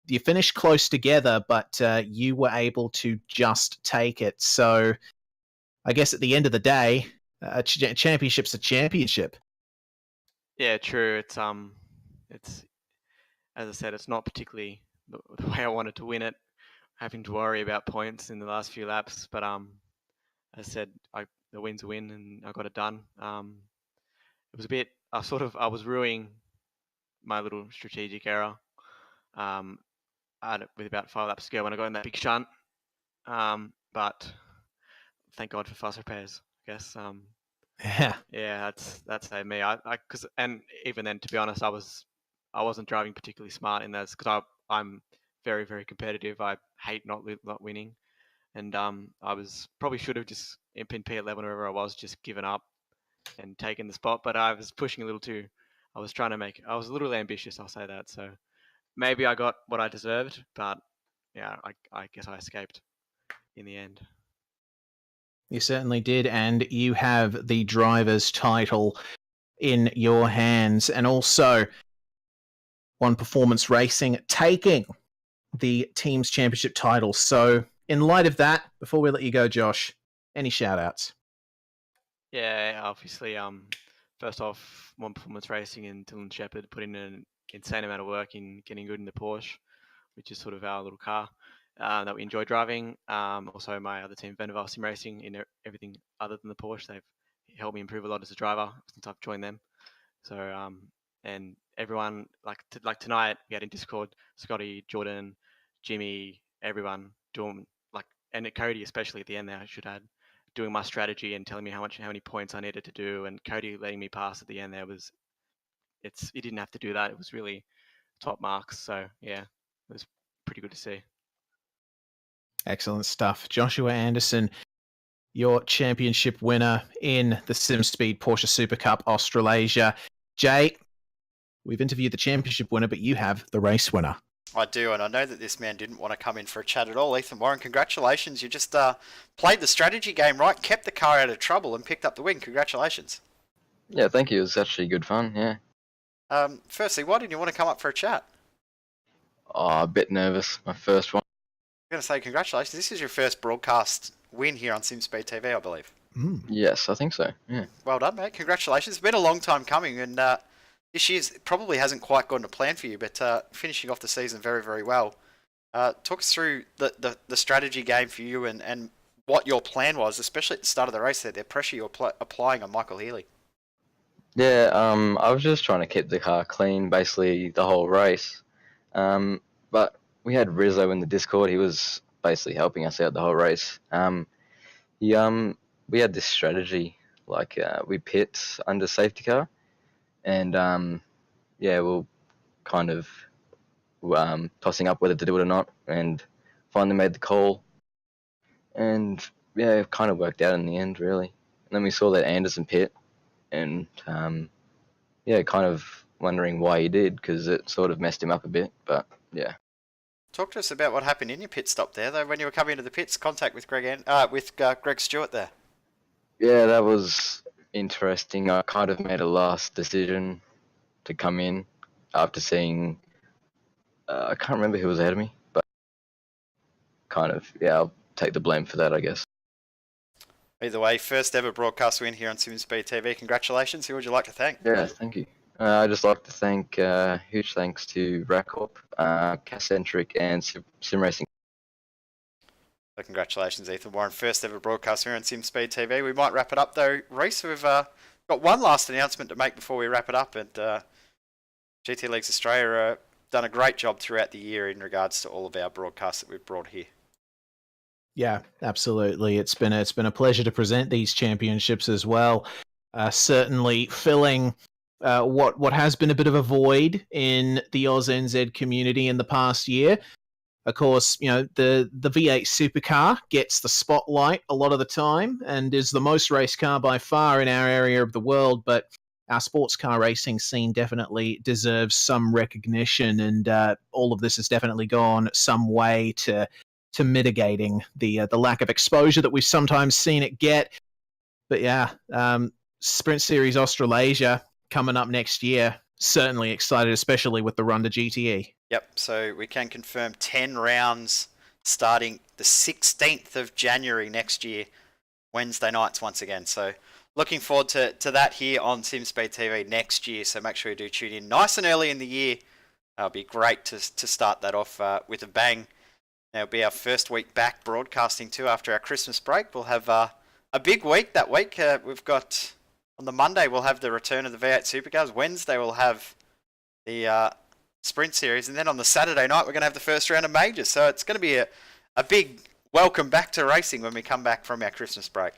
you finished close together, but you were able to just take it. So I guess at the end of the day, a championship's a championship. Yeah, true. It's as I said, it's not particularly the way I wanted to win it, having to worry about points in the last few laps. But as I said, the win's a win, and I got it done. It was a bit. I was ruining my little strategic error. With about 5 laps to go when I got in that big shunt. But thank God for fast repairs, I guess. Yeah, that's me. And even then, to be honest, I wasn't driving particularly smart in those, because I'm very, very competitive. I hate not winning, and I probably should have just in P11 or wherever I was, just given up and taken the spot. But I was pushing a little too. I was a little ambitious, I'll say that. So maybe I got what I deserved, but yeah, I guess I escaped in the end. You certainly did, and you have the driver's title in your hands, and also One Performance Racing taking the team's championship title. So in light of that, before we let you go, Josh, any shout-outs? Yeah, obviously, first off, One Performance Racing and Dylan Shepherd put in an insane amount of work in getting good in the Porsche, which is sort of our little car that we enjoy driving. Also, my other team, Vandervaal Sim Racing, in everything other than the Porsche. They've helped me improve a lot as a driver since I've joined them. So, and everyone, like tonight, we had in Discord, Scotty, Jordan, Jimmy, everyone doing and Cody especially at the end there, I should add, doing my strategy and telling me how many points I needed to do, and Cody letting me pass at the end there he didn't have to do that. It was really top marks. So yeah, it was pretty good to see. Excellent stuff. Joshua Anderson, your championship winner in the SimSpeed Porsche Supercup Australasia. Jay, we've interviewed the championship winner, but you have the race winner. I do, and I know that this man didn't want to come in for a chat at all. Ethan Warren, congratulations. You just played the strategy game right, kept the car out of trouble, and picked up the win. Congratulations. Yeah, thank you. It was actually good fun, yeah. Firstly, why didn't you want to come up for a chat? Oh, a bit nervous. My first one. I'm going to say congratulations. This is your first broadcast win here on SimSpeed TV, I believe. Yes, I think so, yeah. Well done, mate. Congratulations. It's been a long time coming, and this year probably hasn't quite gone to plan for you, but finishing off the season very, very well. Talk us through the strategy game for you and what your plan was, especially at the start of the race there, the pressure you're applying on Michael Healy. Yeah, I was just trying to keep the car clean basically the whole race. But we had Rizzo in the Discord. He was basically helping us out the whole race. We had this strategy, like we pit under safety car, and yeah, we'll kind of tossing up whether to do it or not, and finally made the call, and yeah, it kind of worked out in the end, really. And then we saw that Anderson pit, and yeah, kind of wondering why he did, because it sort of messed him up a bit, but yeah. Talk to us about what happened in your pit stop there, though, when you were coming into the pits, contact with Greg Stewart there. Yeah, that was interesting. I kind of made a last decision to come in after seeing, I can't remember who was ahead of me, but kind of, yeah, I'll take the blame for that, I guess. Either way, first ever broadcast win here on SimSpeed TV. Congratulations. Who would you like to thank? Yeah, thank you. I'd just like to thank, huge thanks to Racorp, Cascentric, and Sim Racing. So congratulations, Ethan Warren. First ever broadcast here on SimSpeed TV. We might wrap it up, though. Reese, we've got one last announcement to make before we wrap it up. And GT Leagues Australia have done a great job throughout the year in regards to all of our broadcasts that we've brought here. Yeah, absolutely. It's been a pleasure to present these championships as well. Certainly filling what has been a bit of a void in the AusNZ community in the past year. Of course, you know, the V8 supercar gets the spotlight a lot of the time and is the most race car by far in our area of the world, but our sports car racing scene definitely deserves some recognition, and all of this has definitely gone some way to mitigating the lack of exposure that we've sometimes seen it get. But yeah, Sprint Series Australasia coming up next year. Certainly excited, especially with the run to GTE. Yep, so we can confirm 10 rounds starting the 16th of January next year, Wednesday nights once again. So looking forward to that here on SimSpeed TV next year. So make sure you do tune in nice and early in the year. It'll be great to start that off with a bang. It'll be our first week back broadcasting too after our Christmas break. We'll have a big week that week. We've got, on the Monday, we'll have the return of the V8 Supercars. Wednesday, we'll have the Sprint Series. And then on the Saturday night, we're going to have the first round of majors. So it's going to be a big welcome back to racing when we come back from our Christmas break.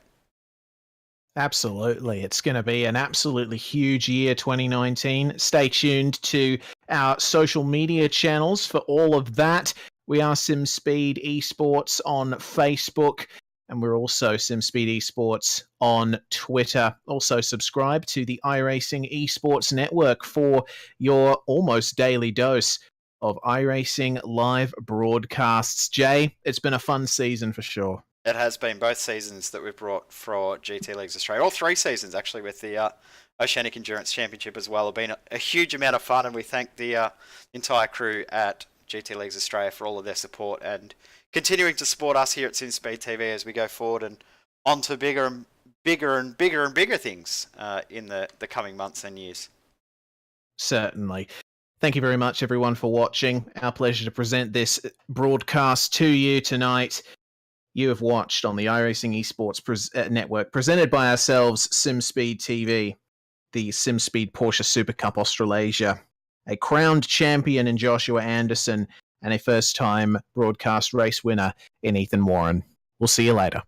Absolutely. It's going to be an absolutely huge year, 2019. Stay tuned to our social media channels for all of that. We are SimSpeed Esports on Facebook, and we're also SimSpeed Esports on Twitter. Also subscribe to the iRacing Esports Network for your almost daily dose of iRacing live broadcasts. Jay, it's been a fun season for sure. It has been both seasons that we've brought for GT Leagues Australia. All 3 seasons, actually, with the Oceanic Endurance Championship as well, have been a huge amount of fun, and we thank the entire crew at GT Leagues Australia for all of their support and continuing to support us here at SimSpeed TV as we go forward and on to bigger and bigger things in the coming months and years. Certainly. Thank you very much, everyone, for watching. Our pleasure to present this broadcast to you tonight. You have watched on the iRacing Esports Network, presented by ourselves, SimSpeed TV, the SimSpeed Porsche Supercup Australasia, a crowned champion in Joshua Anderson, and a first-time broadcast race winner in Ethan Warren. We'll see you later.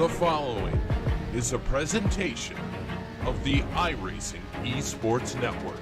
The following is a presentation of the iRacing Esports Network.